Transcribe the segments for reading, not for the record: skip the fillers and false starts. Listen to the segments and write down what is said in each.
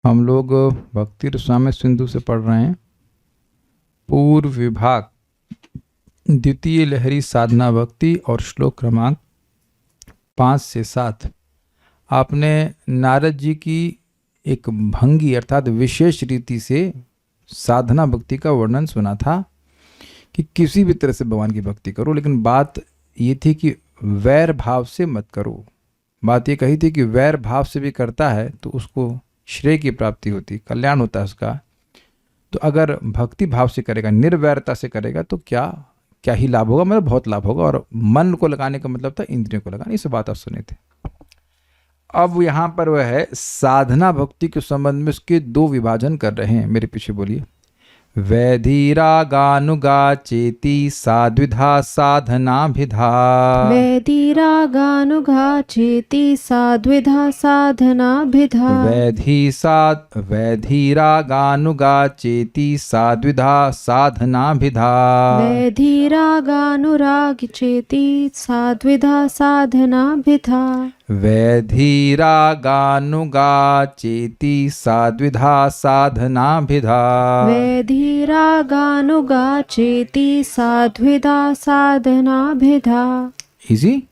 हम लोग भक्ति रसायन सिंधु से पढ़ रहे हैं। पूर्व विभाग द्वितीय लहरी साधना भक्ति और श्लोक क्रमांक 5 से 7। आपने नारद जी की एक भंगी अर्थात विशेष रीति से साधना भक्ति का वर्णन सुना था कि किसी भी तरह से भगवान की भक्ति करो, लेकिन बात ये थी कि वैर भाव से मत करो। बात ये कही थी कि वैर भाव से भी करता है तो उसको श्रेय की प्राप्ति होती, कल्याण होता है उसका। तो अगर भक्ति भाव से करेगा, निर्वैरता से करेगा तो क्या क्या ही लाभ होगा, मतलब बहुत लाभ होगा। और मन को लगाने का मतलब था इंद्रियों को लगाने। इस बात आप सुने थे। अब यहाँ पर वह है साधना भक्ति के संबंध में उसके दो विभाजन कर रहे हैं। मेरे पीछे बोलिए। वैधीरागानुगा चेति साद्विधा साधनाभिधा। वैधीरागानुगा चेति साद्विधा साधनाभिधा। वैधीरागानुगा चेति साद्विधा साधनाभिधा। वैधीरागानुराग चेति साद्विधा साधनाभिधा। वैधीरागानुगा चेति साद्विधा साधनाभिधा। वैधीरागानुगा चेति साद्विधा साधनाभिधा। इजी।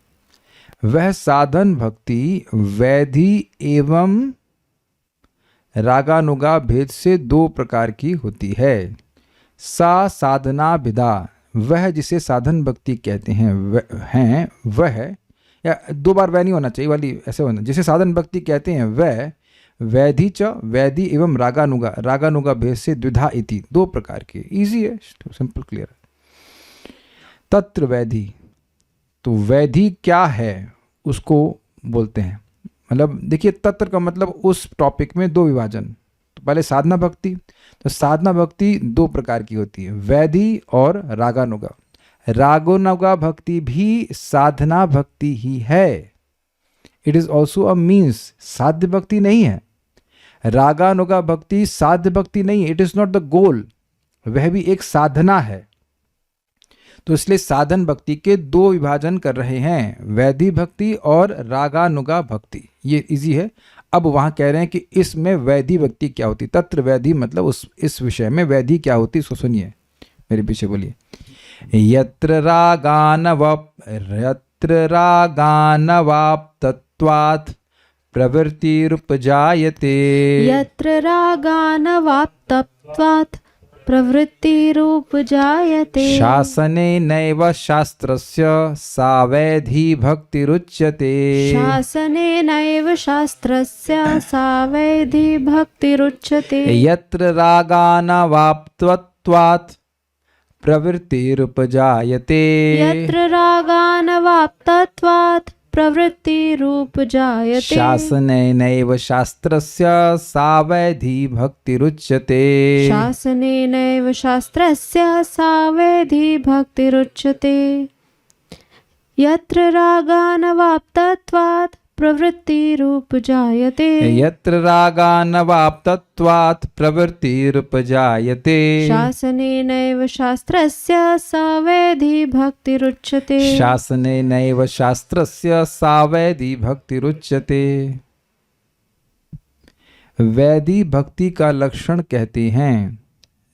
वह साधन भक्ति वैधि एवं रागानुगा भेद से दो प्रकार की होती है। सा साधना विधा, वह जिसे साधन भक्ति कहते हैं वह या दो बार वह नहीं होना चाहिए, वाली ऐसे होना, जिसे साधन भक्ति कहते हैं वह वैधि च वैधि एवं रागानुगा भेद से द्विधा इति, दो प्रकार के। इजी है, सिंपल क्लियर। तत्र वैधि, तो वैधि क्या है उसको बोलते हैं। मतलब देखिए, तत्र का मतलब उस टॉपिक में दो विभाजन। तो पहले साधना भक्ति, तो साधना भक्ति दो प्रकार की होती है, वैधि और रागानुगा। रागानुगा भक्ति भी साधना भक्ति ही है। It is also a means, साध्य भक्ति नहीं है। रागानुगा भक्ति साध्य भक्ति नहीं है, it is not the goal, वह भी एक साधना है। तो इसलिए साधन भक्ति के दो विभाजन कर रहे हैं, वैधि भक्ति और रागानुगा भक्ति। ये इजी है। अब वहां कह रहे हैं कि इसमें वैधि भक्ति क्या होती, तत्र वैधि मतलब इस विषय में वैधि क्या होती, इसको सुनिए, मेरे पीछे बोलिए। यत्र रागानवाप्तत्वात् प्रवृत्तिरुपजायते। यत्र रागानवाप्तत्वात् प्रवृत्तिरुपजायते। शासने नैव शास्त्रस्य सा वैधि भक्तिरुच्यते। शासने नैव शास्त्रस्य सा वैधि भक्तिरुच्यते। यत्र रागानवाप्तत्वात् प्रवृत्तिरुपजायते। यत्र रागानवाप्तत्वात् प्रवृत्तिरुपजायते। शासनेनैव शास्त्रस्य सा वैधि भक्तिरुच्यते। शासनेनैव शास्त्रस्य सा वैधि भक्तिरुच्यते। यत्र रागानवाप्तत्वात् प्रवृत्तिरुपजायते। यत्र रागानवाप्तत्वात् प्रवृत्तिरुपजायते। शासनेनैव शास्त्रस्य सा वैधि भक्तिरुच्यते। शासनेनैव शास्त्रस्य सा वैधि भक्तिरुच्यते। वैधि भक्ति का लक्षण कहते हैं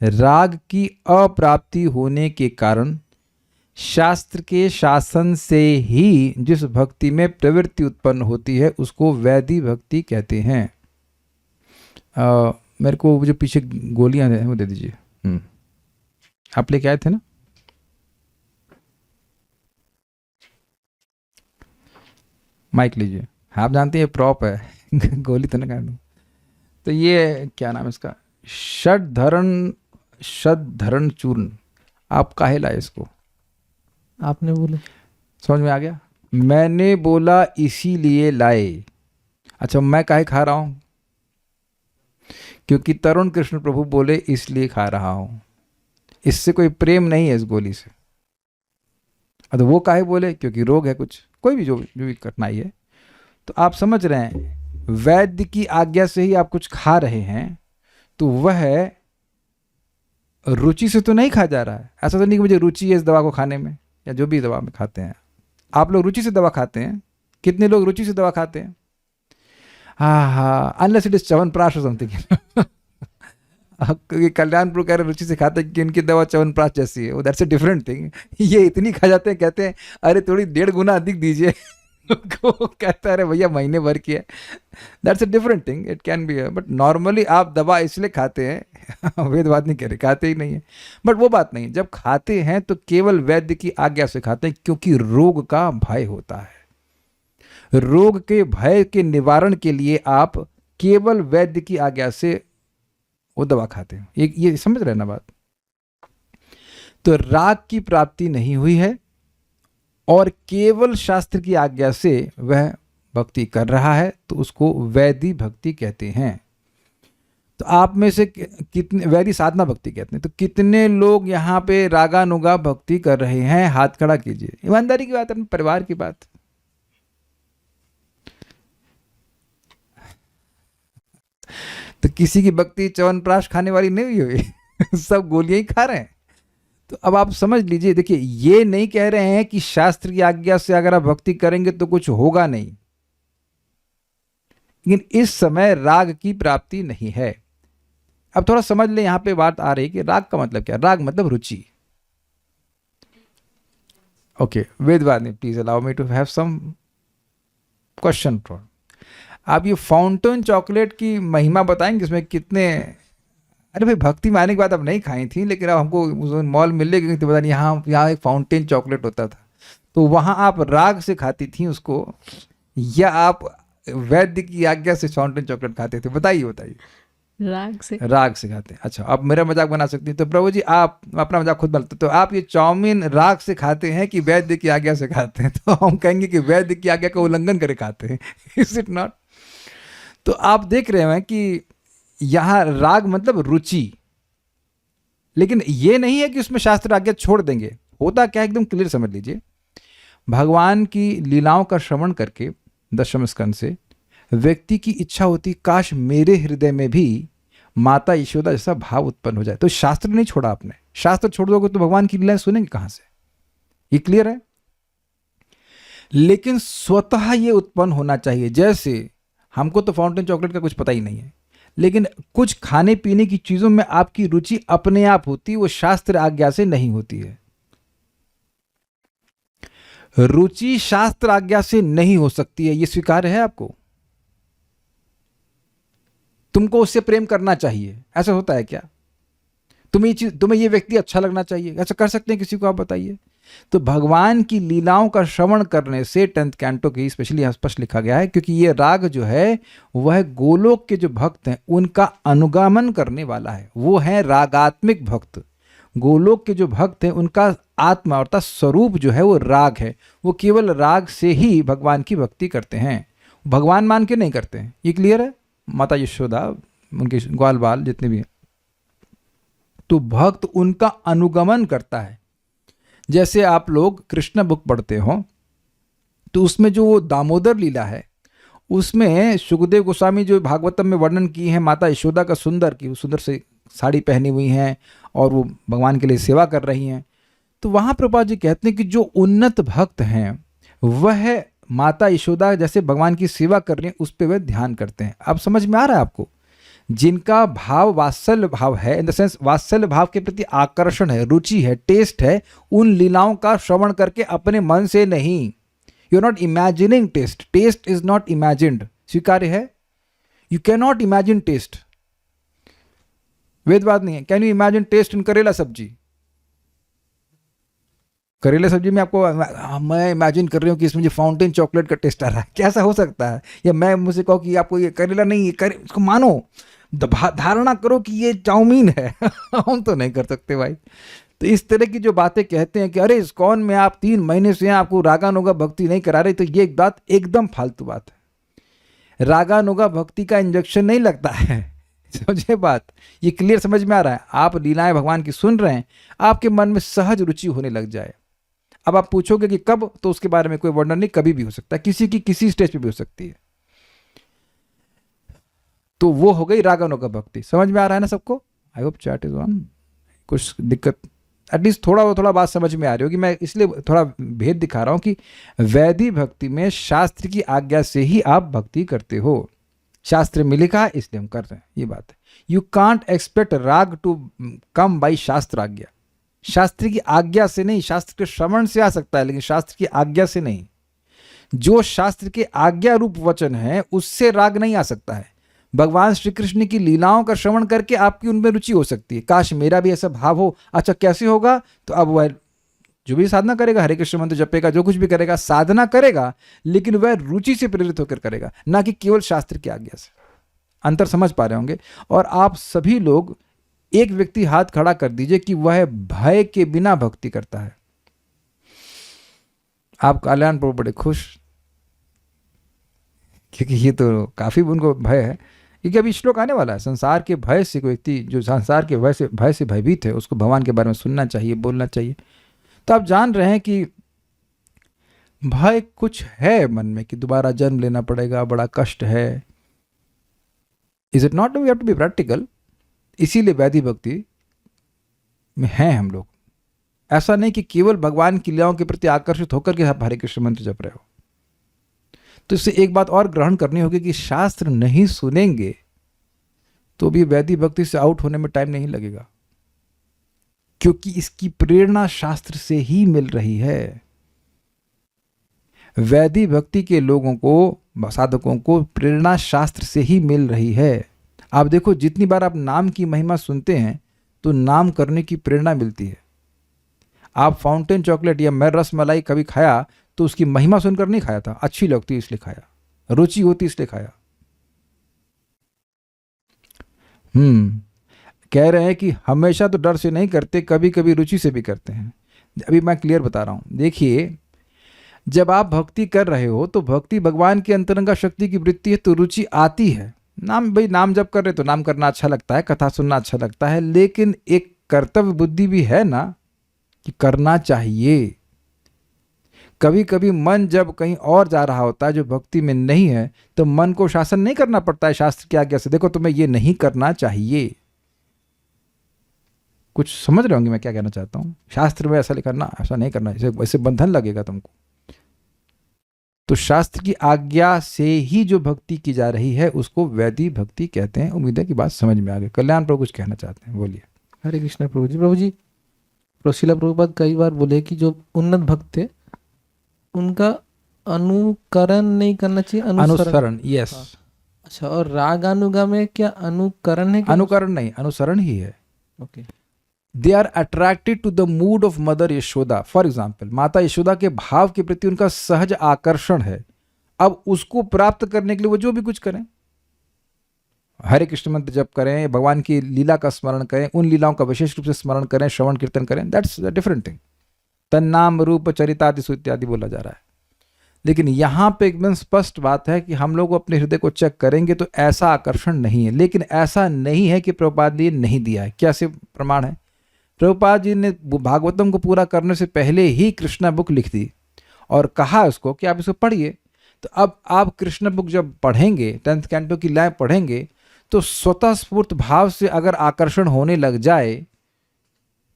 राग की अप्राप्ति होने के कारण शास्त्र के शासन से ही जिस भक्ति में प्रवृत्ति उत्पन्न होती है उसको वैधि भक्ति कहते हैं। मेरे को जो पीछे गोलियां हैं वो दे दीजिए। आप लेके आए थे ना। माइक लीजिए। आप जानते हैं ये प्रॉप है गोली तो ना काट दूं। तो ये क्या नाम है इसका, षडधरण चूर्ण। आप काहे लाए इसको, आपने बोला, समझ में आ गया। मैंने बोला इसीलिए लाए। अच्छा, मैं काहे खा रहा हूं, क्योंकि तरुण कृष्ण प्रभु बोले इसलिए खा रहा हूं। इससे कोई प्रेम नहीं है इस गोली से। तो वो काहे बोले, क्योंकि रोग है कुछ, कोई भी जो भी कठिनाई है। तो आप समझ रहे हैं, वैद्य की आज्ञा से ही आप कुछ खा रहे हैं तो वह रुचि से तो नहीं खा जा रहा है। ऐसा तो नहीं कि मुझे रुचि है इस दवा को खाने में, या जो भी दवा में खाते हैं। आप लोग रुचि से दवा खाते हैं, कितने लोग रुचि से दवा खाते हैं। हाँ, अनलेस इट इज च्यवनप्राश और समथिंग। ये कल्याणपुर कह रहे रुचि से खाते हैं कि इनकी दवा च्यवनप्राश जैसी है, वो दैट्स अ डिफरेंट थिंग। ये इतनी खा जाते हैं, कहते हैं अरे थोड़ी 1.5 गुना अधिक दीजिए। को कहता है अरे भैया महीने भर की है। That's a different thing, it can be, but normally आप दवा इसलिए खाते हैं, वेदवाद नहीं कह रहे, खाते ही नहीं है, बट वो बात नहीं। जब खाते हैं तो केवल वैद्य की आज्ञा से खाते हैं, क्योंकि रोग का भय होता है। रोग के भय के निवारण के लिए आप केवल वैद्य की आज्ञा से वो दवा खाते हैं। ये समझ रहे ना बात। तो राग की प्राप्ति नहीं हुई है और केवल शास्त्र की आज्ञा से वह भक्ति कर रहा है, तो उसको वैधि भक्ति कहते हैं। तो आप में से कितने वैधि साधना भक्ति कहते हैं, तो कितने लोग यहाँ पे रागानुगा भक्ति कर रहे हैं? हाथ खड़ा कीजिए। ईमानदारी की बात है, अपने परिवार की बात। तो किसी की भक्ति च्यवनप्राश खाने वाली नहीं हुई। सब गोलियां ही खा रहे हैं। तो अब आप समझ लीजिए, देखिए ये नहीं कह रहे हैं कि शास्त्र की आज्ञा से अगर आप भक्ति करेंगे तो कुछ होगा नहीं, लेकिन इस समय राग की प्राप्ति नहीं है। अब थोड़ा समझ लें, यहां पे बात आ रही है कि राग का मतलब क्या। राग मतलब रुचि। ओके, वेदवादी please allow me to have some question for. आप ये फाउंटेन चॉकलेट की महिमा बताएंगे, इसमें कितने, अरे भाई भक्ति में आने के बाद अब नहीं खाई थी, लेकिन अब हमको मॉल मिलने गई तो पता नहीं यहाँ एक फाउंटेन चॉकलेट होता था, तो वहाँ आप राग से खाती थी उसको, या आप वैद्य की आज्ञा से फाउंटेन चॉकलेट खाते थे? बताइए। राग से खाते हैं। अच्छा, आप मेरा मजाक बना सकती हैं, तो प्रभु जी आप अपना मजाक खुद बनाते, तो आप ये चाउमीन राग से खाते हैं कि वैद्य की आज्ञा से खाते हैं? तो हम कहेंगे कि वैद्य की आज्ञा का उल्लंघन करके खाते हैं। Is it not? तो आप देख रहे हैं कि यहां राग मतलब रुचि, लेकिन ये नहीं है कि उसमें शास्त्र आज्ञा छोड़ देंगे। होता क्या, एकदम क्लियर समझ लीजिए। भगवान की लीलाओं का श्रवण करके दशम स्कंद से व्यक्ति की इच्छा होती, काश मेरे हृदय में भी माता यशोदा जैसा भाव उत्पन्न हो जाए। तो शास्त्र नहीं छोड़ा आपने। शास्त्र छोड़ दोगे तो भगवान की लीलाएं सुनेंगे कहां से? ये क्लियर है? लेकिन स्वतः ये उत्पन्न होना चाहिए। जैसे हमको तो फाउंटेन चॉकलेट का कुछ पता ही नहीं है, लेकिन कुछ खाने पीने की चीजों में आपकी रुचि अपने आप होती है, वो शास्त्र आज्ञा से नहीं होती है। रुचि शास्त्र आज्ञा से नहीं हो सकती है, ये स्वीकार्य है आपको? तुमको उससे प्रेम करना चाहिए, ऐसा होता है क्या? तुम्हें ये व्यक्ति अच्छा लगना चाहिए, ऐसा कर सकते हैं किसी को? आप बताइए। तो भगवान की लीलाओं का श्रवण करने से 10th कैंटो की स्पेशली यहाँ स्पष्ट लिखा गया है, क्योंकि ये राग जो है वह गोलोक के जो भक्त हैं उनका अनुगमन करने वाला है। वो है रागात्मिक भक्त। गोलोक के जो भक्त हैं उनका आत्मा अर्थात स्वरूप जो है वो राग है। वो केवल राग से ही भगवान की भक्ति करते हैं, भगवान मान के नहीं करते हैं। ये क्लियर है? माता यशोदा, उनके ग्वाल बाल जितने भी हैं, तो भक्त उनका अनुगमन करता है। जैसे आप लोग कृष्ण बुक पढ़ते हो तो उसमें जो वो दामोदर लीला है, उसमें सुखदेव गोस्वामी जो भागवतम में वर्णन की है माता यशोदा का सुंदर, की सुंदर से साड़ी पहनी हुई हैं और वो भगवान के लिए सेवा कर रही हैं, तो वहाँ प्रभुपाद जी कहते हैं कि जो उन्नत भक्त हैं वह माता यशोदा जैसे भगवान की सेवा कर रही हैं उस पर वह ध्यान करते हैं। अब समझ में आ रहा है आपको? जिनका भाव वात्सल्य भाव है, इन द सेंस वात्सल्य भाव के प्रति आकर्षण है, रुचि है, टेस्ट है, उन लीलाओं का श्रवण करके अपने मन से नहीं। You are not imagining taste. Taste is not imagined. स्वीकार्य है? You can not imagine taste. वेदवाद नहीं है। Can you imagine taste in करेला सब्जी? करेला सब्जी में आपको मैं इमेजिन कर रही हूँ कि इसमें जो फाउंटेन चॉकलेट का टेस्ट आ रहा है, कैसा हो सकता है? या मैं मुझे कहो कि आपको ये करेला नहीं, ये इसको मानो, धारणा करो कि ये चाउमीन है। हम तो नहीं कर सकते भाई। तो इस तरह की जो बातें कहते हैं कि अरे इस्कॉन में आप 3 महीने से आपको रागानुगा भक्ति नहीं करा रहे, तो ये एक बात एकदम फालतू बात है। रागानुगा भक्ति का इंजेक्शन नहीं लगता है। समझे बात? ये क्लियर समझ में आ रहा है? आप लीलाएं भगवान की सुन रहे हैं, आपके मन में सहज रुचि होने लग जाए। अब आप पूछोगे कि कब, तो उसके बारे में कोई वर्णन नहीं, कभी भी हो सकता है, किसी की किसी स्टेज पे भी हो सकती है। तो वो हो गई रागानुगा भक्ति। समझ में आ रहा है ना सबको? I hope chat is on. कुछ दिक्कत, एटलीस्ट थोड़ा बात समझ में आ रही होगी। मैं इसलिए थोड़ा भेद दिखा रहा हूं कि वैधि भक्ति में शास्त्र की आज्ञा से ही आप भक्ति करते हो। शास्त्र में लिखा है इसलिए हम कर रहे हैं, ये बात है। यू कांट एक्सपेक्ट राग टू कम बाई शास्त्र आज्ञा। शास्त्र की आज्ञा से नहीं, शास्त्र के श्रवण से आ सकता है लेकिन शास्त्र की आज्ञा से नहीं। जो शास्त्र के आज्ञा रूप वचन है उससे राग नहीं आ सकता है। भगवान श्री कृष्ण की लीलाओं का श्रवण करके आपकी उनमें रुचि हो सकती है, काश मेरा भी ऐसा भाव हो। अच्छा कैसे होगा? तो अब वह जो भी साधना करेगा, हरे कृष्ण मंत्र जपेगा, जो कुछ भी करेगा साधना करेगा, लेकिन वह रुचि से प्रेरित होकर करेगा, ना कि केवल शास्त्र की आज्ञा से। अंतर समझ पा रहे होंगे। और आप सभी लोग, एक व्यक्ति हाथ खड़ा कर दीजिए कि वह भय के बिना भक्ति करता है। आप कल्याण प्रभु बड़े खुश, क्योंकि ये तो काफी उनको भय है, क्योंकि अभी श्लोक आने वाला है। संसार के भय से कोई व्यक्ति जो संसार के भय से भयभीत है उसको भगवान के बारे में सुनना चाहिए, बोलना चाहिए। तो आप जान रहे हैं कि भय कुछ है मन में कि दोबारा जन्म लेना पड़ेगा, बड़ा कष्ट है। Is it not? We have to be practical. इसीलिए वैधि भक्ति में हैं हम लोग। ऐसा नहीं कि केवल भगवान की लीलाओं के प्रति आकर्षित होकर के आप हरे कृष्ण मंत्र जप रहे हो। तो इससे एक बात और ग्रहण करनी होगी कि शास्त्र नहीं सुनेंगे तो भी वैधि भक्ति से आउट होने में टाइम नहीं लगेगा, क्योंकि इसकी प्रेरणा शास्त्र से ही मिल रही है। वैधि भक्ति के लोगों को, साधकों को प्रेरणा शास्त्र से ही मिल रही है। आप देखो, जितनी बार आप नाम की महिमा सुनते हैं तो नाम करने की प्रेरणा मिलती है। आप फाउंटेन चॉकलेट या मैं रस मलाई कभी खाया तो उसकी महिमा सुनकर नहीं खाया था, अच्छी लगती इसलिए खाया, रुचि होती इसलिए खाया। कह रहे हैं कि हमेशा तो डर से नहीं करते, कभी कभी रुचि से भी करते हैं। अभी मैं क्लियर बता रहा हूं। देखिए, जब आप भक्ति कर रहे हो तो भक्ति भगवान की अंतरंगा शक्ति की वृत्ति है, तो रुचि आती है। नाम जब कर रहे तो नाम करना अच्छा लगता है, कथा सुनना अच्छा लगता है, लेकिन एक कर्तव्य बुद्धि भी है ना कि करना चाहिए। कभी कभी मन जब कहीं और जा रहा होता है जो भक्ति में नहीं है, तो मन को शासन नहीं करना पड़ता है शास्त्र की आज्ञा से, देखो तुम्हें ये नहीं करना चाहिए। कुछ समझ रहे होंगे मैं क्या कहना चाहता हूं? शास्त्र में ऐसा लिखा ना, ऐसा नहीं करना, ऐसे बंधन लगेगा तुमको। तो शास्त्र की आज्ञा से ही जो भक्ति की जा रही है उसको वैधि भक्ति कहते हैं। उम्मीद है कि बात समझ में आ गई। कल्याण प्रभु कुछ कहना चाहते हैं, बोलिए। हरे कृष्ण प्रभु जी। प्रभु जी, शिला प्रभुपाद कई बार बोले कि जो उन्नत भक्त थे उनका अनुकरण नहीं करना चाहिए, अनुसरण। यस। अच्छा, और राग अनुगा में क्या अनुकरण है? अनुकरण नहीं, अनुसरण ही है। Okay. They are attracted to the mood of mother Yashoda. For example, माता यशोदा के भाव के प्रति उनका सहज आकर्षण है। अब उसको प्राप्त करने के लिए वो जो भी कुछ करें, हरे कृष्ण मंत्र जप करें, भगवान की लीला का स्मरण करें, उन लीलाओं का विशेष रूप से स्मरण करें, श्रवण कीर्तन करें, दैट्स अ डिफरेंट थिंग। तन्नाम रूप चरितादि इत्यादि बोला जा रहा है। लेकिन यहाँ पे एकदम स्पष्ट बात है कि हम लोग अपने हृदय को चेक करेंगे तो ऐसा आकर्षण नहीं है। लेकिन ऐसा नहीं है कि प्रभुपाद ने नहीं दिया है। कैसे प्रमाण है? प्रभुपाद जी ने भागवतम को पूरा करने से पहले ही कृष्णा बुक लिख दी और कहा उसको कि आप इसको पढ़िए। तो अब आप कृष्ण बुक जब पढ़ेंगे, 10th कैंटो की लाइन पढ़ेंगे, तो स्वतः स्फूर्त भाव से अगर आकर्षण होने लग जाए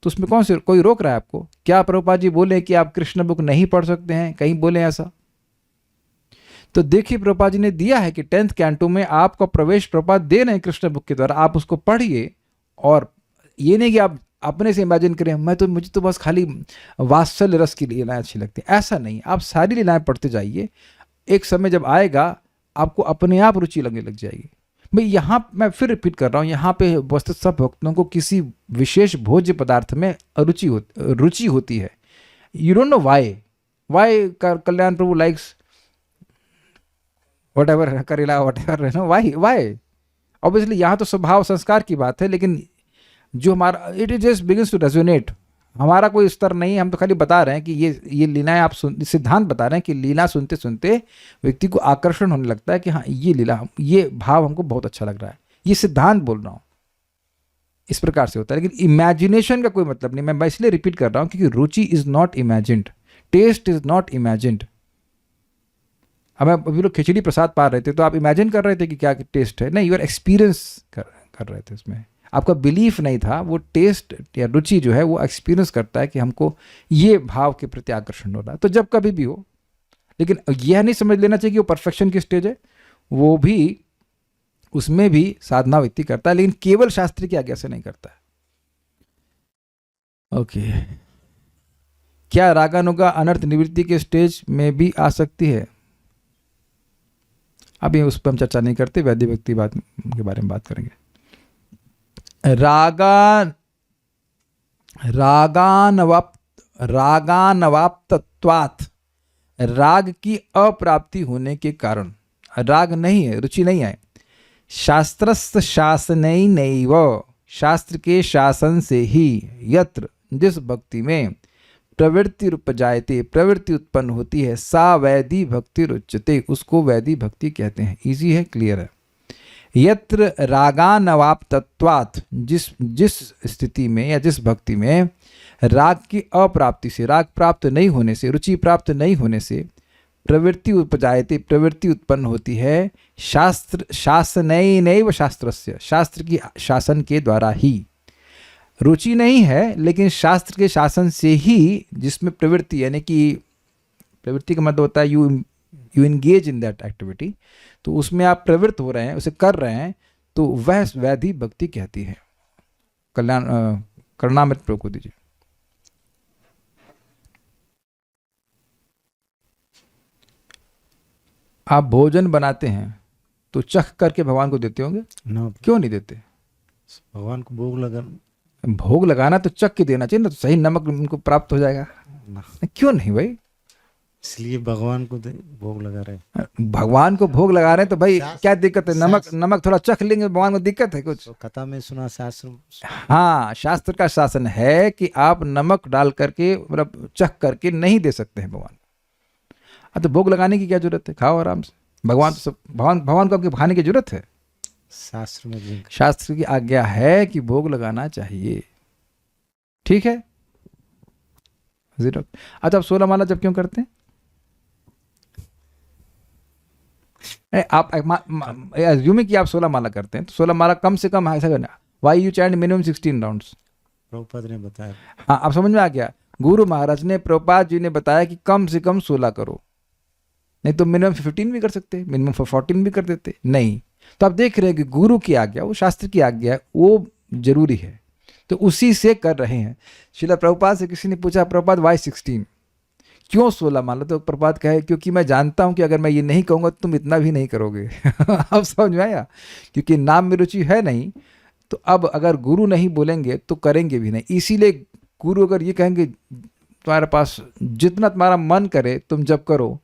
तो उसमें कौन से कोई रोक रहा है आपको? क्या प्रभुपाद जी बोले कि आप कृष्ण बुक नहीं पढ़ सकते हैं? कहीं बोले ऐसा? तो देखिए, प्रभुपाद जी ने दिया है कि 10th कैंटो में आपका प्रवेश प्रभुपाद दे रहे हैं कृष्ण बुक के द्वारा, आप उसको पढ़िए। और ये नहीं कि आप अपने से इमेजिन करें मुझे तो बस खाली वात्सल्य रस की लीलाएं अच्छी लगती हैं, ऐसा नहीं। आप सारी लीलाएं पढ़ते जाइए, एक समय जब आएगा आपको अपने आप रुचि लगने लग जाएगी। भाई यहाँ मैं फिर रिपीट कर रहा हूँ, यहाँ पे वस्तुतः सब भक्तों को किसी विशेष भोज्य पदार्थ में रुचि होती है। You don't know why Kalyan Prabhu likes whatever करेला whatever, नो वाई ऑब्वियसली यहाँ तो स्वभाव संस्कार की बात है, लेकिन जो हमारा it is just begins to resonate. हमारा कोई स्तर नहीं है, हम तो खाली बता रहे हैं कि ये लीलाएं आप सिद्धांत बता रहे हैं कि लीला सुनते सुनते व्यक्ति को आकर्षण होने लगता है कि हाँ ये लीला, ये भाव हमको बहुत अच्छा लग रहा है। ये सिद्धांत बोल रहा हूँ, इस प्रकार से होता है। लेकिन इमेजिनेशन का कोई मतलब नहीं। मैं इसलिए रिपीट कर रहा हूँ क्योंकि रुचि is not imagined, taste is not imagined. अब अभी लोग खिचड़ी प्रसाद पा रहे थे तो आप इमेजिन कर रहे थे कि क्या टेस्ट है? नहीं, यू आर एक्सपीरियंस कर रहे थे उसमें। आपका बिलीफ नहीं था, वो टेस्ट या रुचि जो है वो एक्सपीरियंस करता है कि हमको ये भाव के प्रति आकर्षण हो रहा है। तो जब कभी भी हो, लेकिन यह नहीं समझ लेना चाहिए कि वो परफेक्शन की स्टेज है। वो भी उसमें भी साधना व्यक्ति करता है, लेकिन केवल शास्त्र की आज्ञा से नहीं करता है। ओके, क्या रागानुगा अनर्थ निवृत्ति के स्टेज में भी आ सकती है? अभी उस पर हम चर्चा नहीं करते, वैदिक व्यक्ति बात के बारे में बात करेंगे। रागानवाप्तत्वात्, राग की अप्राप्ति होने के कारण, राग नहीं है, रुचि नहीं है, शास्त्रस्थ शासनैनैव, शास्त्र के शासन से ही, यत्र जिस भक्ति में प्रवृत्ति उपजायते, प्रवृत्ति उत्पन्न होती है, सा वैधि भक्ति रुच्यते, उसको वैधि भक्ति कहते हैं। इजी है, क्लियर है। यत्र रागानवाप्तत्वात्, जिस स्थिति में या जिस भक्ति में राग की अप्राप्ति से, राग प्राप्त नहीं होने से, रुचि प्राप्त नहीं होने से प्रवृत्ति उपजायते, प्रवृत्ति उत्पन्न होती है, शास्त्र शासनैनैव शास्त्रस्य, शास्त्र की शासन के द्वारा ही, रुचि नहीं है लेकिन शास्त्र के शासन से ही, जिसमें प्रवृत्ति, यानी कि प्रवृत्ति का मतलब होता है you engage in that activity, तो उसमें आप प्रवृत्त हो रहे हैं, उसे कर रहे हैं, तो वह वैधि भक्ति कहती है। करुणामृत प्रभु को दीजिए। आप भोजन बनाते हैं तो चख करके भगवान को देते होंगे ना, क्यों नहीं देते? भगवान को भोग लगा, भोग लगाना तो चख के देना चाहिए ना, तो सही नमक उनको प्राप्त हो जाएगा ना, क्यों नहीं भाई? इसलिए भगवान को भोग लगा रहे। भगवान को भोग लगा रहे हैं तो भाई क्या दिक्कत है? नमक थोड़ा चख लेंगे, भगवान को दिक्कत है कुछ? तो कथा में सुना शास्त्र, हाँ, शास्त्र का शासन है कि आप नमक डाल करके, मतलब चख करके नहीं दे सकते हैं भगवान। तो भोग लगाने की क्या जरूरत है? खाओ आराम से, भगवान तो सब, भगवान को आपके खाने की जरूरत है? शास्त्र में, शास्त्र की आज्ञा है कि भोग लगाना चाहिए, ठीक है। जीरो। अच्छा, आप 16 माला जब क्यों करते हैं? आप अज्यूमिंग कि आप 16 माला करते हैं, तो 16 माला कम से कम ऐसा करना, why you chant minimum 16 rounds? Prabhupada ने बताया। हाँ, आप समझ में आ गया। गुरु महाराज ने, प्रभुपाद जी ने बताया कि कम से कम 16 करो, नहीं तो मिनिमम 15 भी कर सकते, मिनिमम 14 भी कर देते, नहीं। तो आप देख रहे हैं कि गुरु की आज्ञा, वो शास्त्र की आज्ञा है, वो जरूरी है, तो उसी से कर रहे हैं। श्रील प्रभुपाद से किसी ने पूछा, प्रभुपाद वाई 16, क्यों 16 माला? तो प्रभुपाद कहे, क्योंकि मैं जानता हूं कि अगर मैं ये नहीं कहूंगा तो तुम इतना भी नहीं करोगे। अब समझ में आया? क्योंकि नाम में रुचि है नहीं, तो अब अगर गुरु नहीं बोलेंगे तो करेंगे भी नहीं। इसीलिए गुरु अगर ये कहेंगे तुम्हारे पास जितना तुम्हारा मन करे तुम जब करो,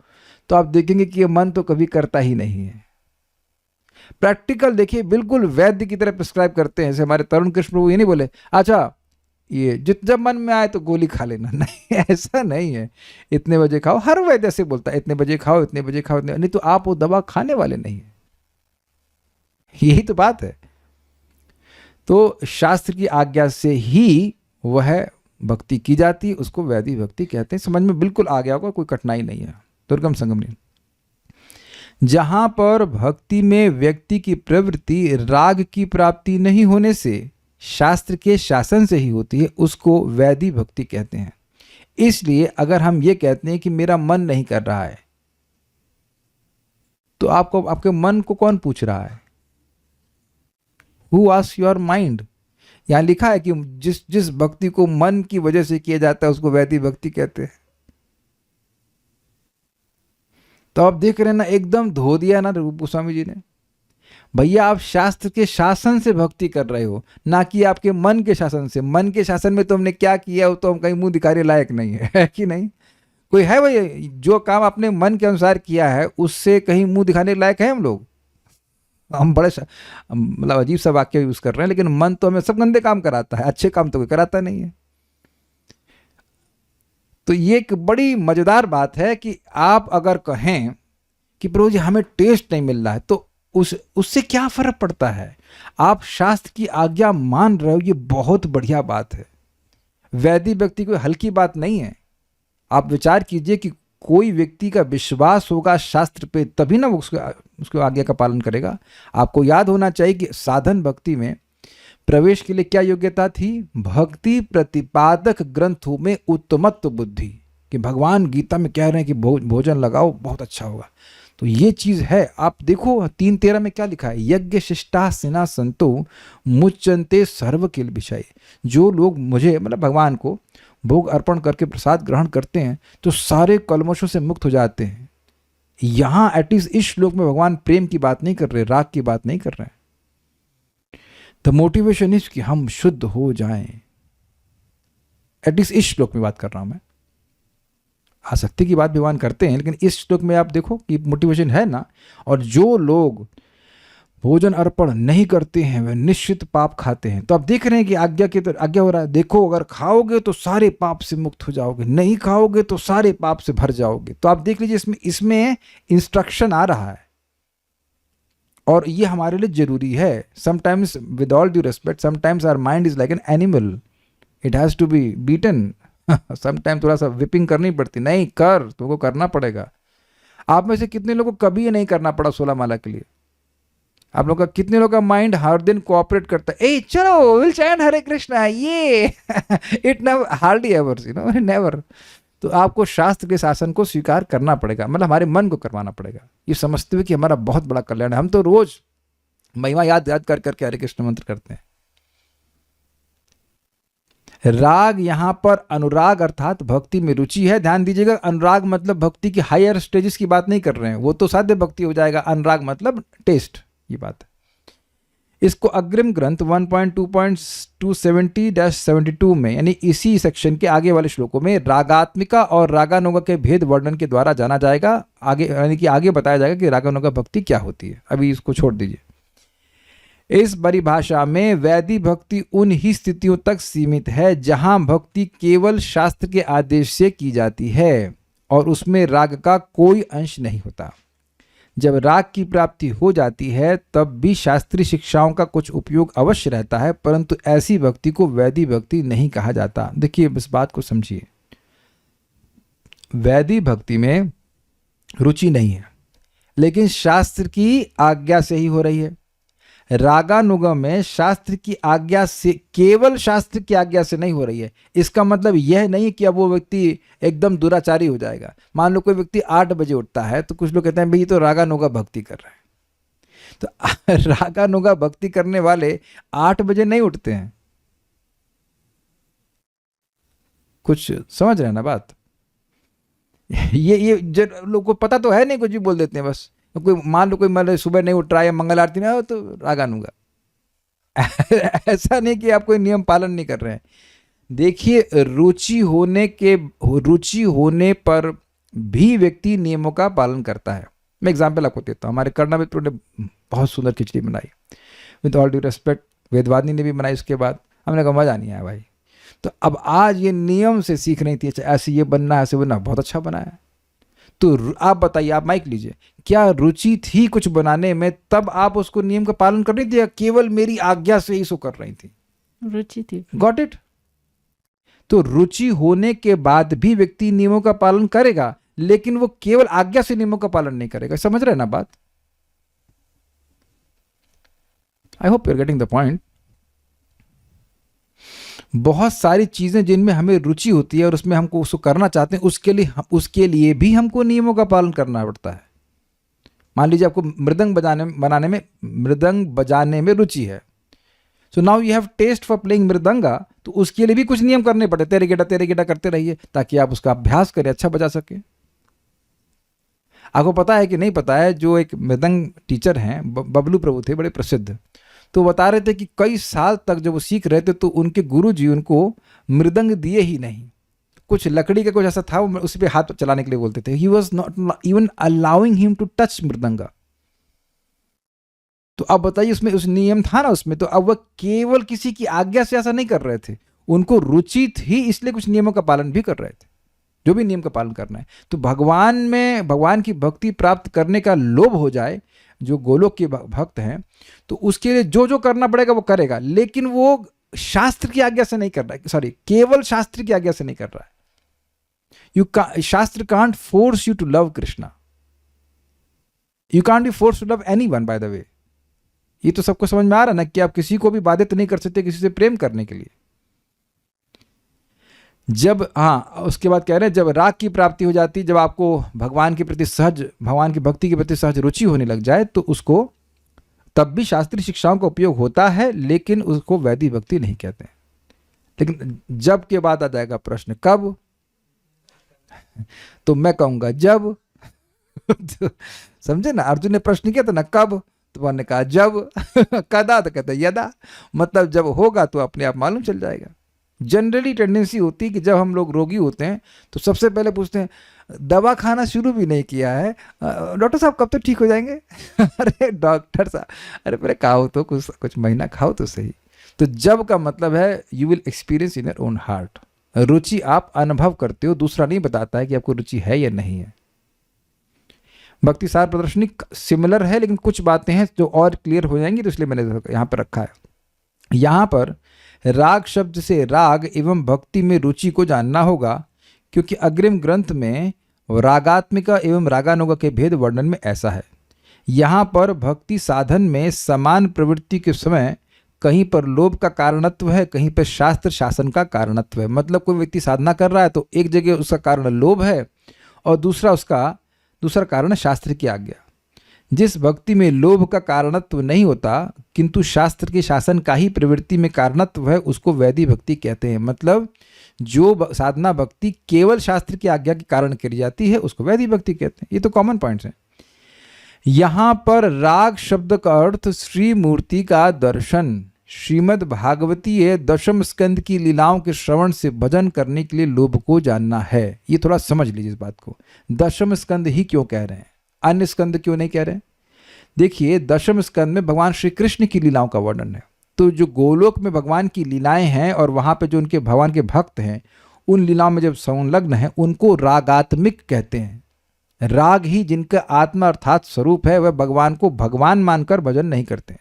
तो आप देखेंगे कि ये मन तो कभी करता ही नहीं है। प्रैक्टिकल देखिए, बिल्कुल वैद्य की तरह प्रिस्क्राइब करते हैं। जैसे हमारे तरुण कृष्ण प्रभु ये नहीं बोले, अच्छा ये जब मन में आए तो गोली खा लेना, नहीं, ऐसा नहीं है। इतने बजे खाओ, हर वैद्य से बोलता है इतने बजे खाओ, इतने बजे खाओ, नहीं तो आप वो दवा खाने वाले नहीं है। यही तो बात है। तो शास्त्र की आज्ञा से ही वह भक्ति की जाती है, उसको वैदिक भक्ति कहते हैं। समझ में बिल्कुल आ गया होगा, कोई कठिनाई नहीं है। दुर्गम संगम नहीं। जहां पर भक्ति में व्यक्ति की प्रवृत्ति राग की प्राप्ति नहीं होने से, शास्त्र के शासन से ही होती है, उसको वैदिक भक्ति कहते हैं। इसलिए अगर हम ये कहते हैं कि मेरा मन नहीं कर रहा है, तो आपको, आपके मन को कौन पूछ रहा है? Who asks your mind? यहां लिखा है कि जिस भक्ति को मन की वजह से किया जाता है उसको वैदिक भक्ति कहते हैं। तो आप देख रहे हैं ना, एकदम धो दिया ना रूप गोस्वामी जी ने। भैया आप शास्त्र के शासन से भक्ति कर रहे हो, ना कि आपके मन के शासन से। मन के शासन में तो हमने क्या किया वो तो हम कहीं मुंह दिखाने लायक नहीं है कि नहीं? कोई है भाई जो काम आपने मन के अनुसार किया है उससे कहीं मुंह दिखाने लायक है हम लोग? हम बड़े मतलब अजीब सा वाक्य यूज कर रहे हैं, लेकिन मन तो हमें सब गंदे काम कराता है, अच्छे काम तो कोई कराता नहीं है। तो ये एक बड़ी मजेदार बात है कि आप अगर कहें कि प्रभु जी हमें टेस्ट नहीं मिल रहा है, तो उससे क्या फर्क पड़ता है? आप शास्त्र की आज्ञा मान रहे हो, ये बहुत बढ़िया बात है। वैदिक व्यक्ति कोई हल्की बात नहीं है। आप विचार कीजिए कि कोई व्यक्ति का विश्वास होगा शास्त्र पे, तभी ना वो उसको आज्ञा का पालन करेगा। आपको याद होना चाहिए कि साधन भक्ति में प्रवेश के लिए क्या योग्यता थी? भक्ति प्रतिपादक ग्रंथों में उत्तमत्व बुद्धि, कि भगवान गीता में कह रहे हैं कि भोजन लगाओ बहुत अच्छा होगा, तो ये चीज है। आप देखो 3:13 में क्या लिखा है, यज्ञ शिष्टा सिना संतो मुच्यन्ते सर्व किल विषय। जो लोग मुझे मतलब भगवान को भोग अर्पण करके प्रसाद ग्रहण करते हैं तो सारे कलमशों से मुक्त हो जाते हैं। यहां एटलीस्ट इस श्लोक में भगवान प्रेम की बात नहीं कर रहे, राग की बात नहीं कर रहे हैं। द मोटिवेशन इज कि हम शुद्ध हो जाएं। एटलीस्ट इस श्लोक में बात कर रहा हूं मैं। आसक्ति की बात भगवान करते हैं, लेकिन इस श्लोक में आप देखो कि मोटिवेशन है ना। और जो लोग भोजन अर्पण नहीं करते हैं वे निश्चित पाप खाते हैं। तो आप देख रहे हैं कि आज्ञा की तरह आज्ञा हो रहा है, देखो अगर खाओगे तो सारे पाप से मुक्त हो जाओगे, नहीं खाओगे तो सारे पाप से भर जाओगे। तो आप देख लीजिए इसमें इंस्ट्रक्शन आ रहा है और ये हमारे लिए जरूरी है। Sometimes with all due respect, sometimes our mind is like an animal, it has to be beaten. Sometime थोड़ा सा विपिंग करनी पड़ती, नहीं कर, तुमको करना पड़ेगा। आप में से कितने लोगों को कभी ये नहीं करना पड़ा 16 माला के लिए? आप लोग का कितने लोगों का माइंड हर दिन कोऑपरेट करता है, ए चलो विल चैंट हरे कृष्णा ये it never hardly ever, you know, never. तो आपको शास्त्र के शासन को स्वीकार करना पड़ेगा, मतलब हमारे मन को करवाना पड़ेगा। ये समझते हुए कि हमारा बहुत बड़ा कल्याण है। हम तो रोज महिमा याद याद कर करके हरे कृष्ण मंत्र करते हैं। राग यहां पर अनुराग अर्थात भक्ति में रुचि है। ध्यान दीजिएगा, अनुराग मतलब भक्ति की हायर स्टेजेस की बात नहीं कर रहे हैं, वो तो साध्य भक्ति हो जाएगा। अनुराग मतलब टेस्ट, ये बात है। इसको अग्रिम ग्रंथ 1.2.270-72 में, यानी इसी सेक्शन के आगे वाले श्लोकों में रागात्मिका और रागानुगा के भेद वर्णन के द्वारा जाना जाएगा। आगे यानी कि आगे बताया जाएगा कि रागानुगा भक्ति क्या होती है। अभी इसको छोड़ दीजिए। इस परिभाषा में वैदिक भक्ति उन ही स्थितियों तक सीमित है जहां भक्ति केवल शास्त्र के आदेश से की जाती है और उसमें राग का कोई अंश नहीं होता। जब राग की प्राप्ति हो जाती है तब भी शास्त्रीय शिक्षाओं का कुछ उपयोग अवश्य रहता है, परंतु ऐसी भक्ति को वैदिक भक्ति नहीं कहा जाता। देखिए इस बात को समझिए, वैदिक भक्ति में रुचि नहीं है लेकिन शास्त्र की आज्ञा से ही हो रही है। रागानुगम में शास्त्र की आज्ञा से, केवल शास्त्र की आज्ञा से नहीं हो रही है। इसका मतलब यह नहीं कि अब वो व्यक्ति एकदम दुराचारी हो जाएगा। मान लो कोई व्यक्ति 8 बजे उठता है तो कुछ लोग कहते हैं भाई तो रागानुगा भक्ति कर रहे हैं। तो रागानुगा भक्ति करने वाले 8 बजे नहीं उठते हैं। कुछ समझ रहे हैं ना बात? ये लोग को पता तो है नहीं, कुछ भी बोल देते हैं बस। कोई मान लो कोई मतलब सुबह नहीं उठ रहा है, मंगल आरती में तो रागानुगा। ऐसा नहीं कि आप कोई नियम पालन नहीं कर रहे हैं। देखिए रुचि होने पर भी व्यक्ति नियमों का पालन करता है। मैं एग्जाम्पल आपको देता हूँ। हमारे करना मित्र ने बहुत सुंदर खिचड़ी बनाई, विद ऑल ड्यू रेस्पेक्ट वेदवादी ने भी बनाई। उसके बाद हमने कहा मजा नहीं आया भाई। तो अब आज ये नियम से सीख रही थी, अच्छा ऐसे ये बनना ऐसे बनना, बहुत अच्छा बनाया। तो आप बताइए, आप माइक लीजिए, क्या रुचि थी कुछ बनाने में तब आप उसको नियम का पालन कर रही थी या केवल मेरी आज्ञा से ही सो कर रही थी? रुचि थी। Got it? तो रुचि होने के बाद भी व्यक्ति नियमों का पालन करेगा लेकिन वो केवल आज्ञा से नियमों का पालन नहीं करेगा। समझ रहे हैं ना बात? I hope you are getting the point. बहुत सारी चीजें जिनमें हमें रुचि होती है और उसमें हमको उसको करना चाहते हैं, उसके लिए भी हमको नियमों का पालन करना पड़ता है। मान लीजिए आपको मृदंग बजाने में रुचि है, so now you have taste for playing mridanga, तो उसके लिए भी कुछ नियम करने पड़े। तेरे गेटा करते रहिए ताकि आप उसका अभ्यास करें, अच्छा बजा सके। आपको पता है कि नहीं पता है, जो एक मृदंग टीचर हैं बबलू प्रभु थे, बड़े प्रसिद्ध, तो बता रहे थे कि कई साल तक जब वो सीख रहे थे तो उनके गुरुजी उनको मृदंग दिए ही नहीं। कुछ लकड़ी का कुछ ऐसा था, वो उस पर हाथ चलाने के लिए बोलते थे। He was not even allowing him to touch mridanga. तो अब बताइए उसमें उस नियम था ना उसमें, तो अब वह केवल किसी की आज्ञा से ऐसा नहीं कर रहे थे, उनको रुचि थी इसलिए कुछ नियमों का पालन भी कर रहे थे, जो भी नियम का पालन करना है। तो भगवान की भक्ति प्राप्त करने का लोभ हो जाए, जो गोलोक के भक्त हैं, तो उसके लिए जो जो करना पड़ेगा वो करेगा, लेकिन वो शास्त्र की आज्ञा से नहीं कर रहा है, सॉरी केवल शास्त्र की आज्ञा से नहीं कर रहा है। Shastra can't force you to love Krishna, you can't be force to love anyone by the way. ये तो सबको समझ में आ रहा है ना कि आप किसी को भी बाधित नहीं कर सकते किसी से प्रेम करने के लिए। जब, हाँ उसके बाद कह रहे हैं जब राग की प्राप्ति हो जाती, जब आपको भगवान के प्रति सहज, भगवान की भक्ति के प्रति सहज रुचि होने लग जाए, तो उसको तब भी शास्त्रीय शिक्षाओं का उपयोग होता है, लेकिन उसको वैदिक भक्ति नहीं कहते। लेकिन जब के बाद आ जाएगा प्रश्न कब, तो मैं कहूंगा जब। तो समझे ना, अर्जुन ने प्रश्न किया था ना कब, तो उन्होंने कहा जब। कदा, तो कहते यदा, मतलब जब होगा तो अपने आप मालूम चल जाएगा। जनरली टेंडेंसी होती है कि जब हम लोग रोगी होते हैं तो सबसे पहले पूछते हैं, दवा खाना शुरू भी नहीं किया है, डॉक्टर साहब कब तक ठीक हो जाएंगे? अरे डॉक्टर साहब, अरे पहले खाओ तो, कुछ महीना खाओ तो सही। तो जब का मतलब है you will experience in your own heart, रुचि आप अनुभव करते हो, दूसरा नहीं बताता है कि आपको रुचि है या नहीं है। भक्ति सार प्रदर्शनी सिमिलर है, लेकिन कुछ बातें हैं जो और क्लियर हो जाएंगी, तो इसलिए मैंने यहाँ पर रखा है। यहाँ पर राग शब्द से राग एवं भक्ति में रुचि को जानना होगा, क्योंकि अग्रिम ग्रंथ में रागात्मिका एवं रागानुगा के भेद वर्णन में ऐसा है। यहाँ पर भक्ति साधन में समान प्रवृत्ति के समय कहीं पर लोभ का कारणत्व है, कहीं पर शास्त्र शासन का कारणत्व है। मतलब कोई व्यक्ति साधना कर रहा है तो एक जगह उसका कारण लोभ है और दूसरा कारण है शास्त्र की आज्ञा। जिस भक्ति में लोभ का कारणत्व नहीं होता किंतु शास्त्र के शासन का ही प्रवृत्ति में कारणत्व है, उसको वैदिक भक्ति कहते हैं। मतलब जो साधना भक्ति केवल शास्त्र की आज्ञा के कारण करी जाती है उसको वैदिक भक्ति कहते हैं। ये तो कॉमन पॉइंट्स हैं। यहाँ पर राग शब्द का अर्थ श्री मूर्ति का दर्शन, श्रीमद् भागवतीय दशम स्कंद की लीलाओं के श्रवण से भजन करने के लिए लोभ को जानना है। ये थोड़ा समझ लीजिए इस बात को। दशम स्कंद ही क्यों कह रहे हैं, अन्य स्कंद क्यों नहीं कह रहे हैं? देखिए दशम स्कंद में भगवान श्री कृष्ण की लीलाओं का वर्णन है, तो जो गोलोक में भगवान की लीलाएं हैं और वहाँ पे जो उनके भगवान के भक्त हैं, उन लीलाओं में जब संलग्न है उनको रागात्मिक कहते हैं। राग ही जिनका आत्मा अर्थात स्वरूप है, वह भगवान को भगवान मानकर भजन नहीं करते।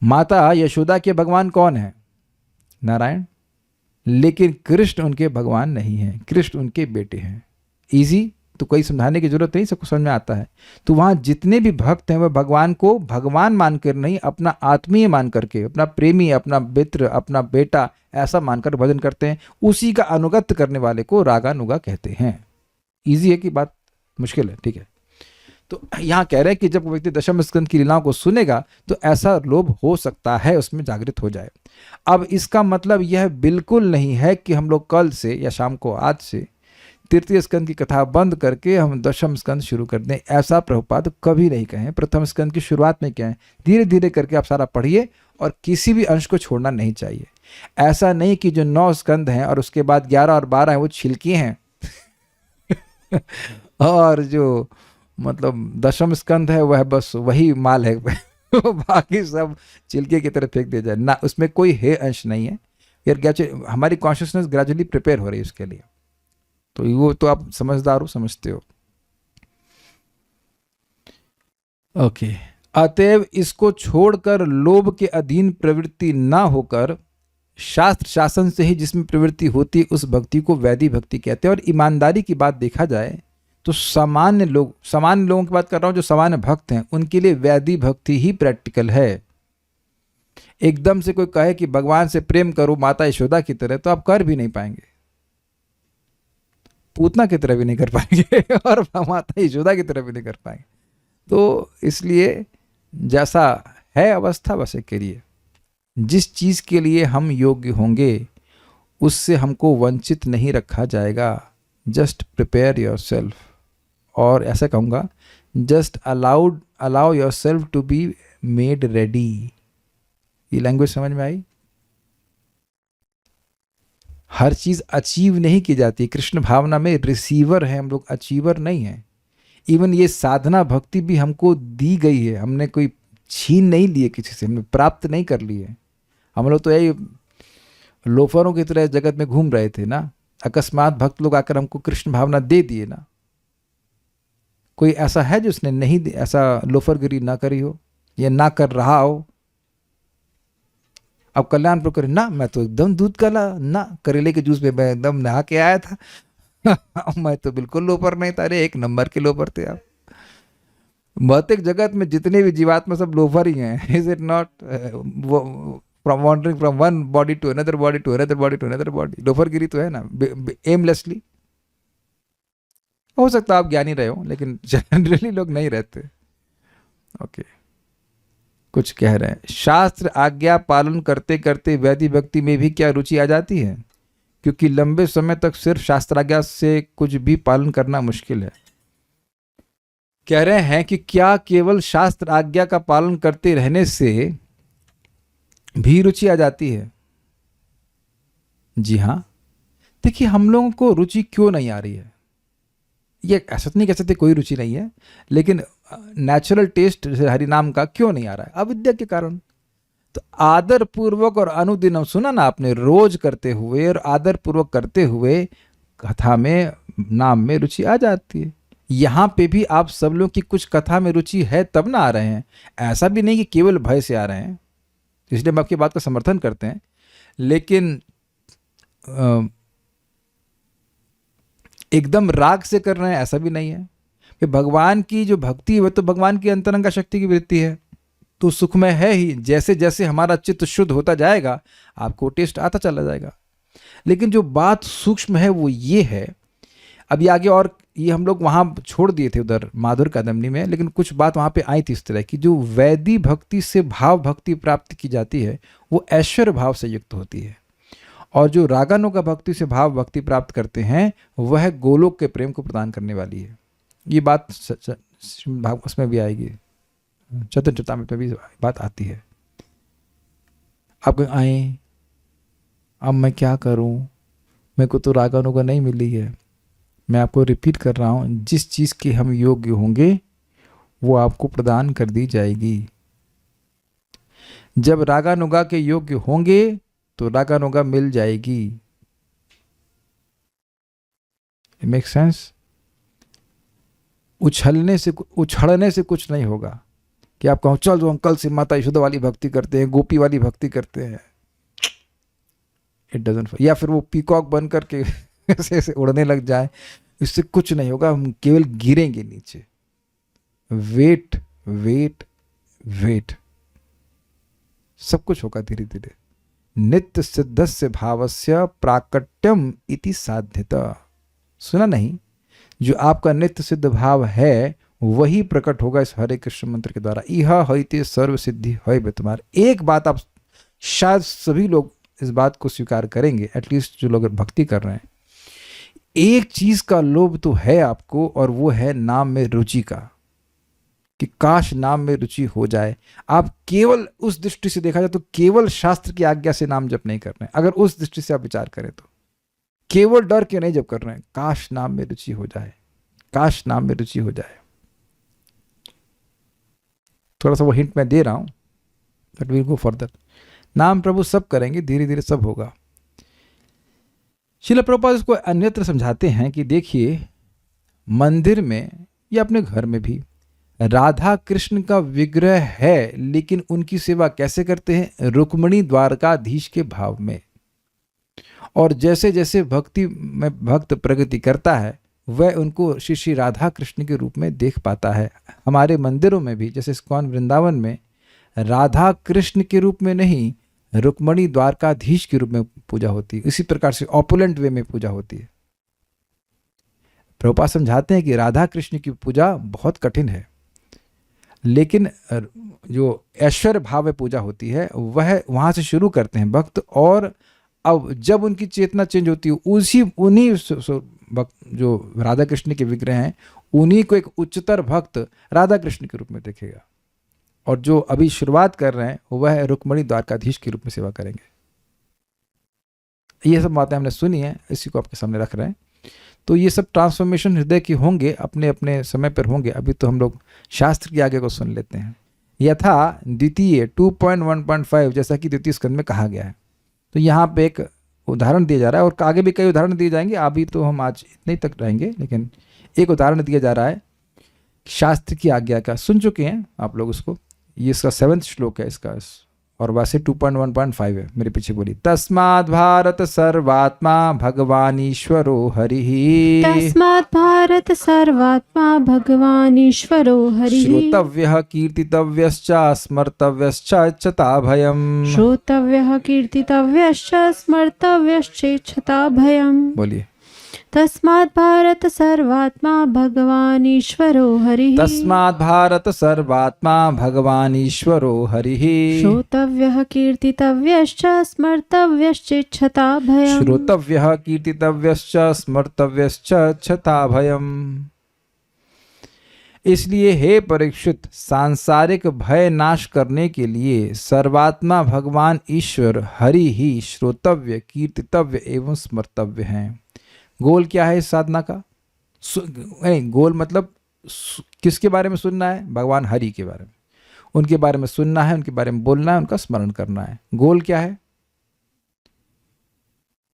माता यशोदा के भगवान कौन है? नारायण। लेकिन कृष्ण उनके भगवान नहीं हैं, कृष्ण उनके बेटे हैं। इजी, तो कोई समझाने की जरूरत नहीं, सबको समझ में आता है। तो वहाँ जितने भी भक्त हैं वह भगवान को भगवान मानकर नहीं, अपना आत्मीय मान करके, अपना प्रेमी, अपना मित्र, अपना बेटा ऐसा मानकर भजन करते हैं। उसी का अनुगत करने वाले को रागानुगा कहते हैं। इजी है कि बात मुश्किल है? ठीक है। तो यहाँ कह रहे हैं कि जब व्यक्ति दशम स्कंद की लीलाओं को सुनेगा तो ऐसा लोभ हो सकता है, उसमें जागृत हो जाए। अब इसका मतलब यह बिल्कुल नहीं है कि हम लोग कल से या शाम को आज से तृतीय स्कंद की कथा बंद करके हम दशम स्कंद शुरू कर दें, ऐसा प्रभुपाद कभी नहीं कहें। प्रथम स्कंद की शुरुआत में क्या है, धीरे धीरे करके आप सारा पढ़िए और किसी भी अंश को छोड़ना नहीं चाहिए। ऐसा नहीं कि जो 9 स्कंद हैं और उसके बाद 11 और 12 हैं वो छिलकी हैं और जो मतलब दशम स्कंद है वह बस वही माल है बाकी सब छिलके की तरफ फेंक दिया जाए ना, उसमें कोई है अंश नहीं है यार। हमारी कॉन्शियसनेस ग्रेजुअली प्रिपेयर हो रही है उसके लिए, तो वो तो आप समझदार हो, समझते हो। ओके, अतएव इसको छोड़कर लोभ के अधीन प्रवृत्ति ना होकर शास्त्र शासन से ही जिसमें प्रवृत्ति होती है उस भक्ति को वैदिक भक्ति कहते हैं। और ईमानदारी की बात देखा जाए तो सामान्य लोगों की बात कर रहा हूं, जो सामान्य भक्त हैं उनके लिए वैदिक भक्ति ही प्रैक्टिकल है। एकदम से कोई कहे कि भगवान से प्रेम करो माता यशोदा की तरह, तो आप कर भी नहीं पाएंगे, पूतना की तरह भी नहीं कर पाएंगे और माता यशोदा की तरह भी नहीं कर पाएंगे। तो इसलिए जैसा है अवस्था वैसे करिए। जिस चीज़ के लिए हम योग्य होंगे उससे हमको वंचित नहीं रखा जाएगा। जस्ट प्रिपेयर योर सेल्फ, और ऐसा कहूँगा just allow yourself to be made ready. ये लैंग्वेज समझ में आई? हर चीज़ अचीव नहीं की जाती। कृष्ण भावना में रिसीवर है हम लोग, अचीवर नहीं है। इवन ये साधना भक्ति भी हमको दी गई है, हमने कोई छीन नहीं लिए किसी से, हमने प्राप्त नहीं कर ली है। हम लोग तो यही लोफरों की तरह जगत में घूम रहे थे ना, अकस्मात भक्त लोग आकर हमको कृष्ण भावना दे दिए ना। कोई ऐसा है जिसने नहीं ऐसा लोफरगिरी ना करी हो या ना कर रहा हो? अब कल्याणपुर करे ना, मैं तो एकदम दूध का ना करेले के जूस में मैं एकदम नहा के आया था मैं तो बिल्कुल लोफर नहीं था। अरे 1 नंबर के लोफर थे आप। भौतिक जगत में जितने भी जीवात्मा सब लोफर ही हैं, इज इट नॉट? वो from wandering from one body to another body to another body to another body, लोफरगिरी तो है ना, एमलेसली। हो सकता है आप ज्ञानी रहे हो, लेकिन जनरली लोग नहीं रहते। ओके, कुछ कह रहे हैं, शास्त्र आज्ञा पालन करते करते वैदिक भक्ति में भी क्या रुचि आ जाती है? क्योंकि लंबे समय तक सिर्फ शास्त्राज्ञा से कुछ भी पालन करना मुश्किल है। कह रहे हैं कि क्या केवल शास्त्र आज्ञा का पालन करते रहने से भी रुचि आ जाती है? जी हाँ। देखिए, हम लोगों को रुचि क्यों नहीं आ रही है, ये ऐसा नहीं कह सकते कोई रुचि नहीं है, लेकिन नेचुरल टेस्ट जैसे हरि नाम का क्यों नहीं आ रहा है? अविद्या के कारण। तो आदर पूर्वक और अनुदिनम, सुना ना आपने, रोज करते हुए और आदर पूर्वक करते हुए कथा में, नाम में रुचि आ जाती है। यहाँ पे भी आप सब लोग की कुछ कथा में रुचि है तब ना आ रहे हैं, ऐसा भी नहीं कि केवल भय से आ रहे हैं, इसलिए हम आपकी बात का समर्थन करते हैं। लेकिन एकदम राग से कर रहे हैं ऐसा भी नहीं है कि भगवान की जो भक्ति है वो तो भगवान की अंतरंगा शक्ति की वृत्ति है, तो सुखमय है ही। जैसे जैसे हमारा चित्त शुद्ध होता जाएगा आपको टेस्ट आता चला जाएगा। लेकिन जो बात सूक्ष्म है वो ये है, अभी आगे और ये हम लोग वहाँ छोड़ दिए थे उधर माधुर कादम्बनी में, लेकिन कुछ बात वहाँ पे आई थी इस तरह की, जो वैदिक भक्ति से भाव भक्ति प्राप्त की जाती है वो ऐश्वर्य भाव से युक्त होती है, और जो रागानुगा भक्ति से भाव भक्ति प्राप्त करते हैं वह गोलोक के प्रेम को प्रदान करने वाली है। ये बात भाव उसमें भी आएगी, चतुर्थ चेतामृत में भी बात आती है। अब आए, अब मैं क्या करूं, मेरे को तो रागानुगा नहीं मिली है। मैं आपको रिपीट कर रहा हूं, जिस चीज़ के हम योग्य होंगे वो आपको प्रदान कर दी जाएगी। जब रागानुगा के योग्य होंगे तो रागानुगा मिल जाएगी। Make sense? उछलने से कुछ नहीं होगा कि आप कहो चल जो हम कल से माता यशोदा वाली भक्ति करते हैं, गोपी वाली भक्ति करते हैं। It doesn't. या फिर वो पीकॉक बन करके ऐसे उड़ने लग जाए, इससे कुछ नहीं होगा, हम केवल गिरेंगे नीचे। वेट वेट वेट, सब कुछ होगा धीरे धीरे। नित्य सिद्धस्य भावस्य प्राकट्यम इति साध्यता, सुना नहीं? जो आपका नित्य सिद्ध भाव है वही प्रकट होगा इस हरे कृष्ण मंत्र के द्वारा। इह हइते सर्व सिद्धि है बेतुमार। एक बात आप शायद सभी लोग इस बात को स्वीकार करेंगे, एटलीस्ट जो लोग भक्ति कर रहे हैं, एक चीज का लोभ तो है आपको, और वो है नाम में रुचि का, कि काश नाम में रुचि हो जाए। आप केवल उस दृष्टि से देखा जाए तो केवल शास्त्र की आज्ञा से नाम जप नहीं कर रहे हैं। अगर उस दृष्टि से आप विचार करें तो केवल डर के नहीं जप कर रहे हैं, काश नाम में रुचि हो जाए, काश नाम में रुचि हो जाए। थोड़ा सा वो हिंट मैं दे रहा हूं, बट वील गो फर्दर। नाम प्रभु सब करेंगे, धीरे धीरे सब होगा। श्रील प्रभुपाद इसको अन्यत्र समझाते हैं कि देखिए, मंदिर में या अपने घर में भी राधा कृष्ण का विग्रह है, लेकिन उनकी सेवा कैसे करते हैं? रुक्मिणी द्वारकाधीश के भाव में। और जैसे जैसे भक्ति में भक्त प्रगति करता है वह उनको श्री श्री राधा कृष्ण के रूप में देख पाता है। हमारे मंदिरों में भी, जैसे इस्कॉन वृंदावन में, राधा कृष्ण के रूप में नहीं, रुक्मिणी द्वारकाधीश के रूप में पूजा होती है। इसी प्रकार से ऑपुलेंट वे में पूजा होती है। प्रभुपाद समझाते हैं कि राधा कृष्ण की पूजा बहुत कठिन है, लेकिन जो ऐश्वर्य भाव में पूजा होती है वह वहाँ से शुरू करते हैं भक्त, और अब जब उनकी चेतना चेंज होती है उन्हीं जो राधा कृष्ण के विग्रह हैं उन्हीं को एक उच्चतर भक्त राधा कृष्ण के रूप में देखेगा, और जो अभी शुरुआत कर रहे हैं वह रुक्मिणी द्वारकाधीश के रूप में सेवा करेंगे। ये सब बातें हमने सुनी है, इसी को आपके सामने रख रहे हैं। तो ये सब ट्रांसफॉर्मेशन हृदय की होंगे, अपने अपने समय पर होंगे। अभी तो हम लोग शास्त्र के आगे को सुन लेते हैं। यथा द्वितीय 2.1.5 जैसा कि द्वितीय स्कंद में कहा गया है। तो यहाँ पे एक उदाहरण दिया जा रहा है, और आगे भी कई उदाहरण दिए जाएंगे। अभी तो हम आज इतने तक रहेंगे, लेकिन एक उदाहरण दिया जा रहा है शास्त्र की आज्ञा का। सुन चुके हैं आप लोग उसको। ये इसका 7वां श्लोक है इसका और वैसे 2.1.5 है, मेरे पीछे बोलिए। तस्माद् भारत सर्वात्मा भगवान ईश्वरो हरिः। तस्मात् भारत सर्वात्मा भगवान ईश्वरो हरिः। श्रोतव्यः कीर्तितव्यश्च स्मर्तव्यश्च इच्छता भयम्। श्रोतव्यः कीर्तितव्यश्च स्मर्तव्यश्चेच्छता भयम्। बोलिए। तस्मात् भारत सर्वात्मा भगवान ईश्वरो हरिः। तस्माद् भारत सर्वात्मा भगवान ईश्वरो हरिः। श्रोतव्यः कीर्तितव्यश्च स्मर्तव्यश्चेच्छता भयम्। श्रोतव्यः कीर्तितव्यश्च स्मर्तव्यश्च इच्छता भयम्। इसलिए हे परीक्षित, सांसारिक भय नाश करने के लिए सर्वात्मा भगवान ईश्वर हरि ही श्रोतव्य, कीर्तितव्य एवं स्मर्तव्य हैं। गोल क्या है इस साधना का? गोल मतलब किसके बारे में सुनना है? भगवान हरि के बारे में, उनके बारे में सुनना है, उनके बारे में बोलना है, उनका स्मरण करना है। गोल क्या है?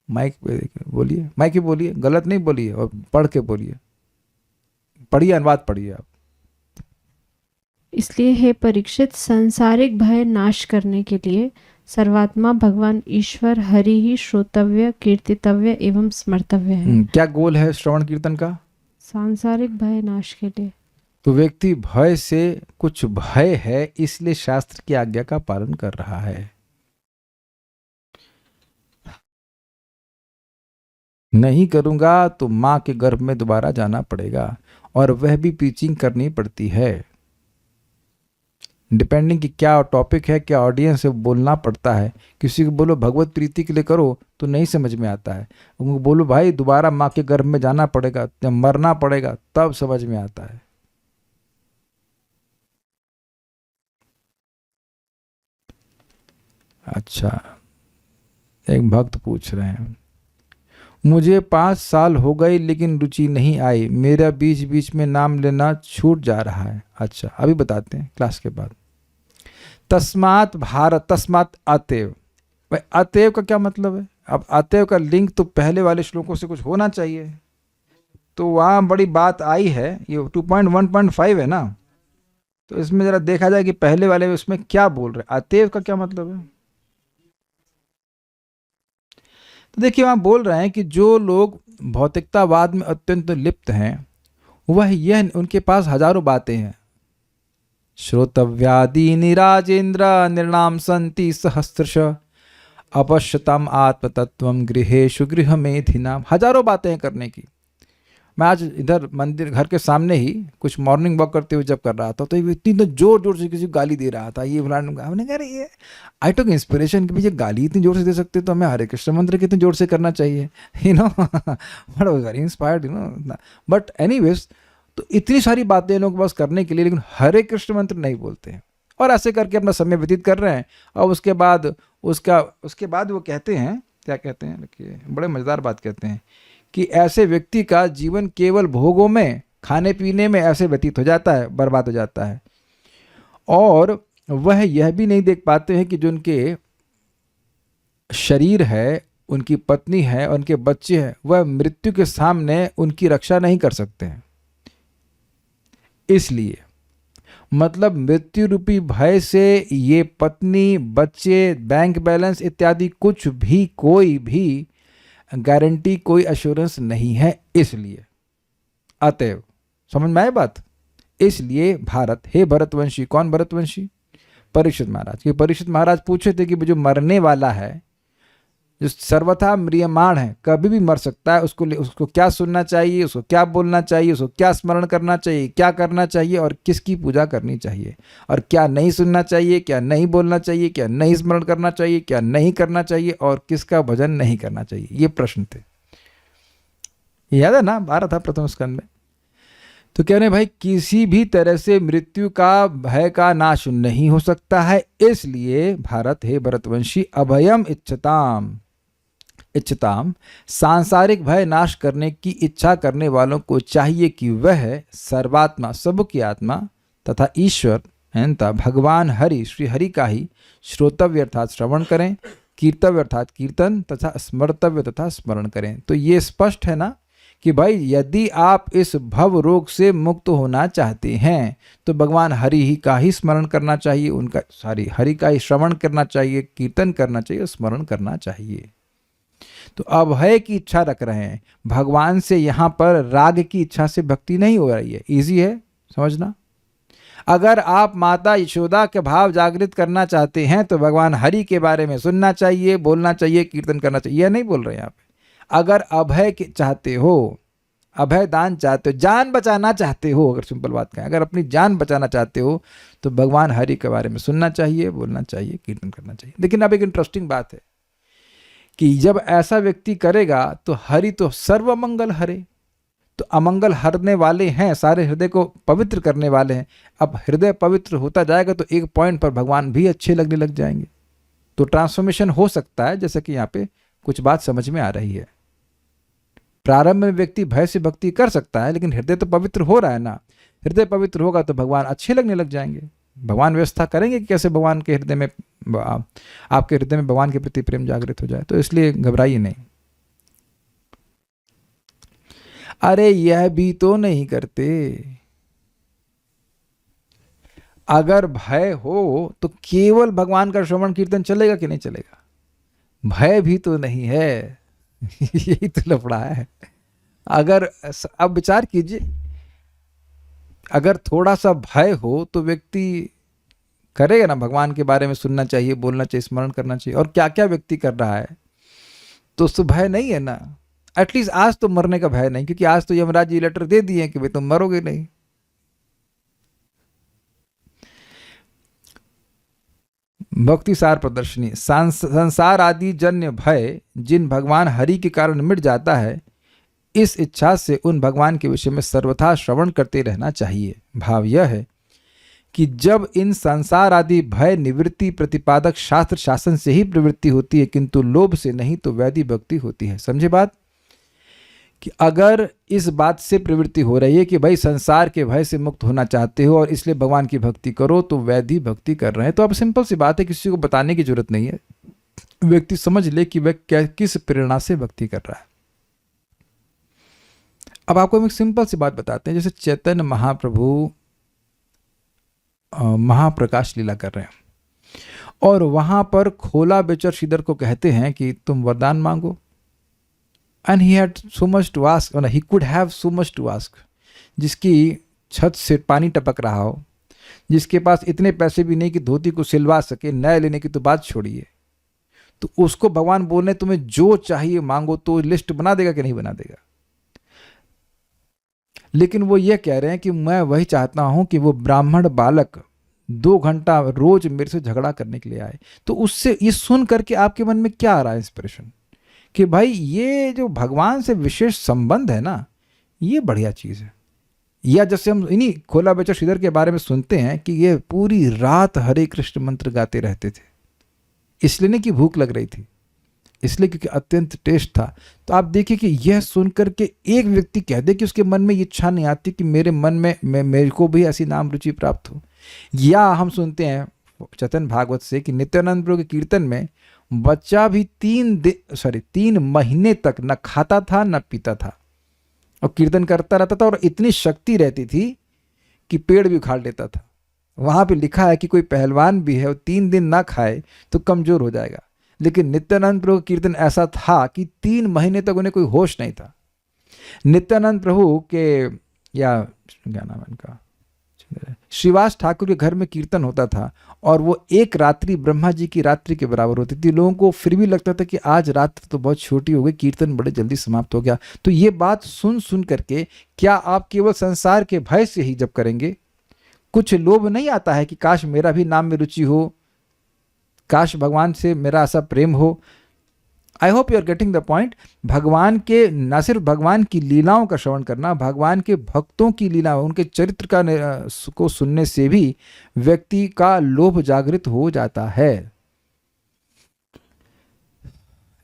माइक पे बोलिए, माइक पे बोलिए, गलत नहीं बोलिए और पढ़ के बोलिए, पढ़िए, अनुवाद पढ़िए आप। इसलिए हे परीक्षित, सांसारिक भय नाश करने के लिए सर्वात्मा भगवान ईश्वर हरि ही श्रोतव्य, कीर्तितव्य एवं स्मर्तव्य है। क्या गोल है श्रवण कीर्तन का? सांसारिक भय नाश के लिए। तो व्यक्ति भय से, कुछ भय है इसलिए शास्त्र की आज्ञा का पालन कर रहा है। नहीं करूंगा तो मां के गर्भ में दोबारा जाना पड़ेगा, और वह भी टीचिंग करनी पड़ती है। डिपेंडिंग कि क्या टॉपिक है, क्या ऑडियंस है, बोलना पड़ता है। किसी को बोलो भगवत प्रीति के लिए करो तो नहीं समझ में आता है, उनको बोलो भाई दोबारा माँ के गर्भ में जाना पड़ेगा, जब मरना पड़ेगा, तब समझ में आता है। अच्छा, एक भक्त पूछ रहे हैं, मुझे 5 साल हो गए लेकिन रुचि नहीं आई, मेरा बीच बीच में नाम लेना छूट जा रहा है। अच्छा, अभी बताते हैं क्लास के बाद। तस्मात् भारत, तस्मात् अतएव, भाई अतएव का क्या मतलब है? अब अतएव का लिंक तो पहले वाले श्लोकों से कुछ होना चाहिए, तो वहाँ बड़ी बात आई है। ये 2.1.5 है ना, तो इसमें जरा देखा जाए कि पहले वाले उसमें क्या बोल रहे। अतएव का क्या मतलब है? तो देखिए वहाँ बोल रहे हैं कि जो लोग भौतिकतावाद में अत्यंत लिप्त हैं, वह यह, उनके पास हजारों बातें हैं। श्रोतव्यादीनि राजेंद्र निर्णाम संति सहस्रश, अपश्यताम आत्मतत्वम गृहेषु गृहमेधिनाम। हजारों बातें करने की। मैं आज इधर मंदिर घर के सामने ही कुछ मॉर्निंग वॉक करते हुए जब कर रहा था, तो इतनी तो जोर जोर से किसी को गाली दे रहा था, ये फलाना। हमने कहा ये आई टुक इंस्पिरेशन कि ये गाली इतनी जोर से दे सकते तो हमें हरे कृष्ण मंत्र कितने जोर से करना चाहिए, you know. But I was very inspired, you know. But anyways, तो इतनी सारी बातें लोगों के पास करने के लिए, लेकिन हरे कृष्ण मंत्र नहीं बोलते हैं, और ऐसे करके अपना समय व्यतीत कर रहे हैं। और उसके बाद वो कहते हैं, क्या कहते हैं, देखिए बड़े मज़ेदार बात कहते हैं कि ऐसे व्यक्ति का जीवन केवल भोगों में, खाने पीने में ऐसे व्यतीत हो जाता है, बर्बाद हो जाता है। और वह यह भी नहीं देख पाते हैं कि जो उनके शरीर है, उनकी पत्नी है, उनके बच्चे हैं, वह मृत्यु के सामने उनकी रक्षा नहीं कर सकते हैं। इसलिए मतलब मृत्यु रूपी भय से ये पत्नी, बच्चे, बैंक बैलेंस इत्यादि कुछ भी, कोई भी गारंटी, कोई एश्योरेंस नहीं है। इसलिए अतएव, समझ में आए बात? इसलिए भारत, हे भरतवंशी, कौन भरतवंशी? परीक्षित महाराज। कि परीक्षित महाराज पूछे थे कि जो मरने वाला है, जो सर्वथा म्रियमाण है, कभी भी मर सकता है, उसको क्या सुनना चाहिए, उसको क्या बोलना चाहिए, उसको क्या स्मरण करना चाहिए, क्या करना चाहिए और किसकी पूजा करनी चाहिए, और क्या नहीं सुनना चाहिए, क्या नहीं बोलना चाहिए, क्या नहीं स्मरण करना चाहिए, क्या नहीं करना चाहिए, और किसका भजन नहीं करना चाहिए। ये प्रश्न थे, याद है ना? 12 था प्रथम स्कंद में। तो कह रहे हैं भाई, किसी भी तरह से मृत्यु का, भय का नाश नहीं हो सकता है। इसलिए भारत, हे भरतवंशी, अभयम इच्छताम, सांसारिक भय नाश करने की इच्छा करने वालों को चाहिए कि वह सर्वात्मा, सबकी आत्मा तथा ईश्वर अनंता भगवान हरि, श्री हरि का ही श्रोतव्य अर्थात श्रवण करें, कीर्तव्य अर्थात कीर्तन, तथा स्मर्तव्य तथा स्मरण करें। तो ये स्पष्ट है ना कि भाई यदि आप इस भव रोग से मुक्त होना चाहते हैं तो भगवान हरि ही का ही स्मरण करना चाहिए, उनका हरि का ही श्रवण करना चाहिए, कीर्तन करना चाहिए, स्मरण करना चाहिए। तो अभय की इच्छा रख रहे हैं भगवान से, यहाँ पर राग की इच्छा से भक्ति नहीं हो रही है। इजी है समझना। अगर आप माता यशोदा के भाव जागृत करना चाहते हैं तो भगवान हरि के बारे में सुनना चाहिए, बोलना चाहिए, कीर्तन करना चाहिए। यह नहीं बोल रहे हैं आप। अगर अभय चाहते हो, अभय दान चाहते हो, जान बचाना चाहते हो, अगर सिंपल बात कहें, अगर अपनी जान बचाना चाहते हो तो भगवान हरि के बारे में सुनना चाहिए, बोलना चाहिए, कीर्तन करना चाहिए। लेकिन अब एक इंटरेस्टिंग बात है कि जब ऐसा व्यक्ति करेगा तो हरि तो सर्वमंगल हरे, तो अमंगल हरने वाले हैं, सारे हृदय को पवित्र करने वाले हैं। अब हृदय पवित्र होता जाएगा तो एक पॉइंट पर भगवान भी अच्छे लगने लग जाएंगे। तो ट्रांसफॉर्मेशन हो सकता है, जैसे कि यहाँ पे कुछ बात समझ में आ रही है। प्रारंभ में व्यक्ति भय से भक्ति कर सकता है, लेकिन हृदय तो पवित्र हो रहा है ना। हृदय पवित्र होगा तो भगवान अच्छे लगने लग जाएंगे। भगवान व्यवस्था करेंगे कि कैसे भगवान के हृदय में, आपके हृदय में भगवान के प्रति प्रेम जागृत हो जाए। तो इसलिए घबराइए नहीं। अरे यह भी तो नहीं करते। अगर भय हो तो केवल भगवान का श्रवण कीर्तन चलेगा कि नहीं चलेगा? भय भी तो नहीं है। यही तो लफड़ा है। अगर अब विचार कीजिए, अगर थोड़ा सा भय हो तो व्यक्ति करेगा ना, भगवान के बारे में सुनना चाहिए, बोलना चाहिए, स्मरण करना चाहिए। और क्या क्या व्यक्ति कर रहा है, तो उससे भय नहीं है ना। एटलीस्ट आज तो मरने का भय नहीं, क्योंकि आज तो यमराज जी लेटर दे दिए कि भाई तुम मरोगे नहीं। भक्ति सार प्रदर्शनी। संसार आदि जन्य भय जिन भगवान हरि के कारण मिट जाता है, इस इच्छा से उन भगवान के विषय में सर्वथा श्रवण करते रहना चाहिए। भाव यह है कि जब इन संसार आदि भय निवृत्ति प्रतिपादक शास्त्र शासन से ही प्रवृत्ति होती है, किंतु लोभ से नहीं, तो वैधि भक्ति होती है। समझे बात? कि अगर इस बात से प्रवृत्ति हो रही है कि भाई संसार के भय से मुक्त होना चाहते हो और इसलिए भगवान की भक्ति करो, तो वैधि भक्ति कर रहे हैं। तो अब सिंपल सी बात है, किसी को बताने की जरूरत नहीं है, व्यक्ति समझ ले कि वह किस प्रेरणा से भक्ति कर रहा है। अब आपको हम एक सिंपल सी बात बताते हैं। जैसे चैतन्य महाप्रभु महाप्रकाश लीला कर रहे हैं और वहां पर खोला बेचर श्रीधर को कहते हैं कि तुम वरदान मांगो। And he had so much to ask, he could have so much to ask. जिसकी छत से पानी टपक रहा हो, जिसके पास इतने पैसे भी नहीं कि धोती को सिलवा सके, नए लेने की तो बात छोड़िए, तो उसको भगवान बोलने तुम्हें जो चाहिए मांगो, तो लिस्ट बना देगा कि नहीं बना देगा? लेकिन वो ये कह रहे हैं कि मैं वही चाहता हूं कि वो ब्राह्मण बालक 2 घंटा रोज मेरे से झगड़ा करने के लिए आए। तो उससे ये सुन करके आपके मन में क्या आ रहा है इंस्पिरेशन कि भाई ये जो भगवान से विशेष संबंध है ना, ये बढ़िया चीज़ है। या जैसे हम इन्हीं खोला बेचर श्रीधर के बारे में सुनते हैं कि ये पूरी रात हरे कृष्ण मंत्र गाते रहते थे, इसलिए नहीं कि भूख लग रही थी, इसलिए क्योंकि अत्यंत टेस्ट था। तो आप देखिए कि यह सुनकर के एक व्यक्ति कह दे कि उसके मन में ये इच्छा नहीं आती कि मेरे मन में मेरे को भी ऐसी नाम रुचि प्राप्त हो। या हम सुनते हैं चैतन्य भागवत से कि नित्यानंद प्रभु के कीर्तन में बच्चा भी 3 महीने तक न खाता था न पीता था और कीर्तन करता रहता था, और इतनी शक्ति रहती थी कि पेड़ भी उखाड़ लेता था। वहां पे लिखा है कि कोई पहलवान भी है और 3 दिन ना खाए तो कमजोर हो जाएगा, लेकिन नित्यानंद प्रभु कीर्तन ऐसा था कि 3 महीने तक उन्हें कोई होश नहीं था। नित्यानंद प्रभु के, या क्या नाम है इनका, श्रीवास ठाकुर के घर में कीर्तन होता था और वो एक रात्रि ब्रह्मा जी की रात्रि के बराबर होती थी। लोगों को फिर भी लगता था कि आज रात्रि तो बहुत छोटी हो गई, कीर्तन बड़े जल्दी समाप्त हो गया। तो ये बात सुन करके क्या आप केवल संसार के भय से ही जब करेंगे? कुछ लोभ नहीं आता है कि काश मेरा भी नाम में रुचि हो, काश भगवान से मेरा ऐसा प्रेम हो? I hope you are getting the point. भगवान के, न सिर्फ भगवान की लीलाओं का श्रवण करना, भगवान के भक्तों की लीला, उनके चरित्र को सुनने से भी व्यक्ति का लोभ जागृत हो जाता है।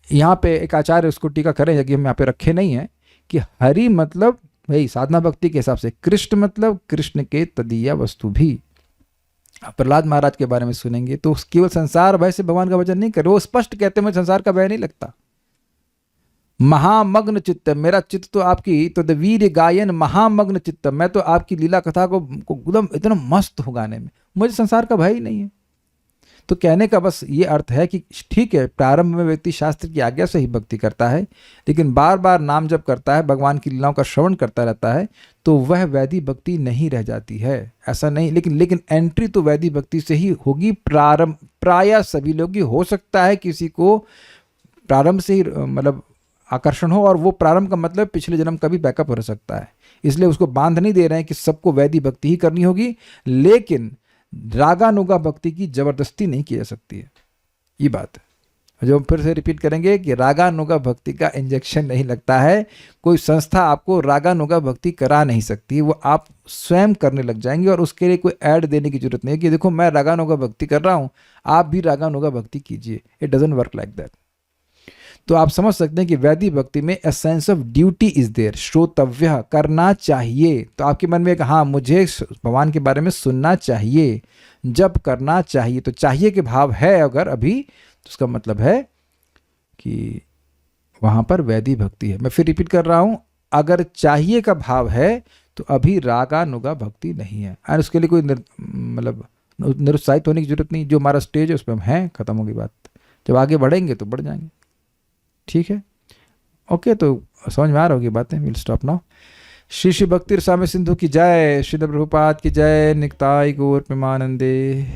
यहाँ पे एक आचार्य उसको टीका करें, यदि हम यहाँ पे रखे नहीं है, कि हरि मतलब भाई साधना भक्ति के हिसाब से, कृष्ण मतलब कृष्ण के तदीय वस्तु भी। प्रहलाद महाराज के बारे में सुनेंगे तो केवल संसार भय से भगवान का भजन नहीं करे, वो स्पष्ट कहते हैं मुझे संसार का भय नहीं लगता। महामग्न चित्त, मेरा चित्त तो आपकी तो द वीर गायन महामग्न चित्त, मैं तो आपकी लीला कथा को एकदम इतना मस्त हूँ गाने में, मुझे संसार का भय ही नहीं है। तो कहने का बस ये अर्थ है कि ठीक है, प्रारंभ में व्यक्ति शास्त्र की आज्ञा से ही भक्ति करता है, लेकिन बार बार नाम जप करता है, भगवान की लीलाओं का श्रवण करता रहता है, तो वह वैदिक भक्ति नहीं रह जाती है, ऐसा नहीं। लेकिन एंट्री तो वैदिक भक्ति से ही होगी। प्रारंभ प्रायः सभी लोग की हो सकता है किसी को प्रारंभ से ही मतलब आकर्षण हो, और वो प्रारंभ का मतलब पिछले जन्म का भी बैकअप हो सकता है, इसलिए उसको बांध नहीं दे रहे हैं कि सबको वैदिक भक्ति ही करनी होगी, लेकिन रागानुगा भक्ति की जबरदस्ती नहीं की जा सकती है, ये बात है। जो हम फिर से रिपीट करेंगे कि रागानुगा भक्ति का इंजेक्शन नहीं लगता है, कोई संस्था आपको रागानुगा भक्ति करा नहीं सकती, वो आप स्वयं करने लग जाएंगे, और उसके लिए कोई ऐड देने की जरूरत नहीं है कि देखो मैं रागानुगा भक्ति कर रहा हूँ, आप भी रागानुगा भक्ति कीजिए। It doesn't work like that. तो आप समझ सकते हैं कि वैदिक भक्ति में a sense of duty is there, श्रोतव्य, करना चाहिए। तो आपके मन में एक हाँ मुझे भगवान के बारे में सुनना चाहिए, जब करना चाहिए, तो चाहिए के भाव है अगर अभी, तो उसका मतलब है कि वहाँ पर वैदिक भक्ति है। मैं फिर रिपीट कर रहा हूँ, अगर चाहिए का भाव है तो अभी रागानुगा भक्ति नहीं है, और उसके लिए कोई मतलब निरुत्साहित होने की जरूरत नहीं। जो हमारा स्टेज है उस पर हम हैं, खत्म होगी बात। जब आगे बढ़ेंगे तो बढ़ जाएंगे, ठीक है, ओके। तो समझ में आ रहा होगी बातें। Will stop now. Shri Shri भक्ति रसामृत सिंधु की जय, श्रील प्रभुपाद की जय, नित्याय गौर प्रेमानंदे।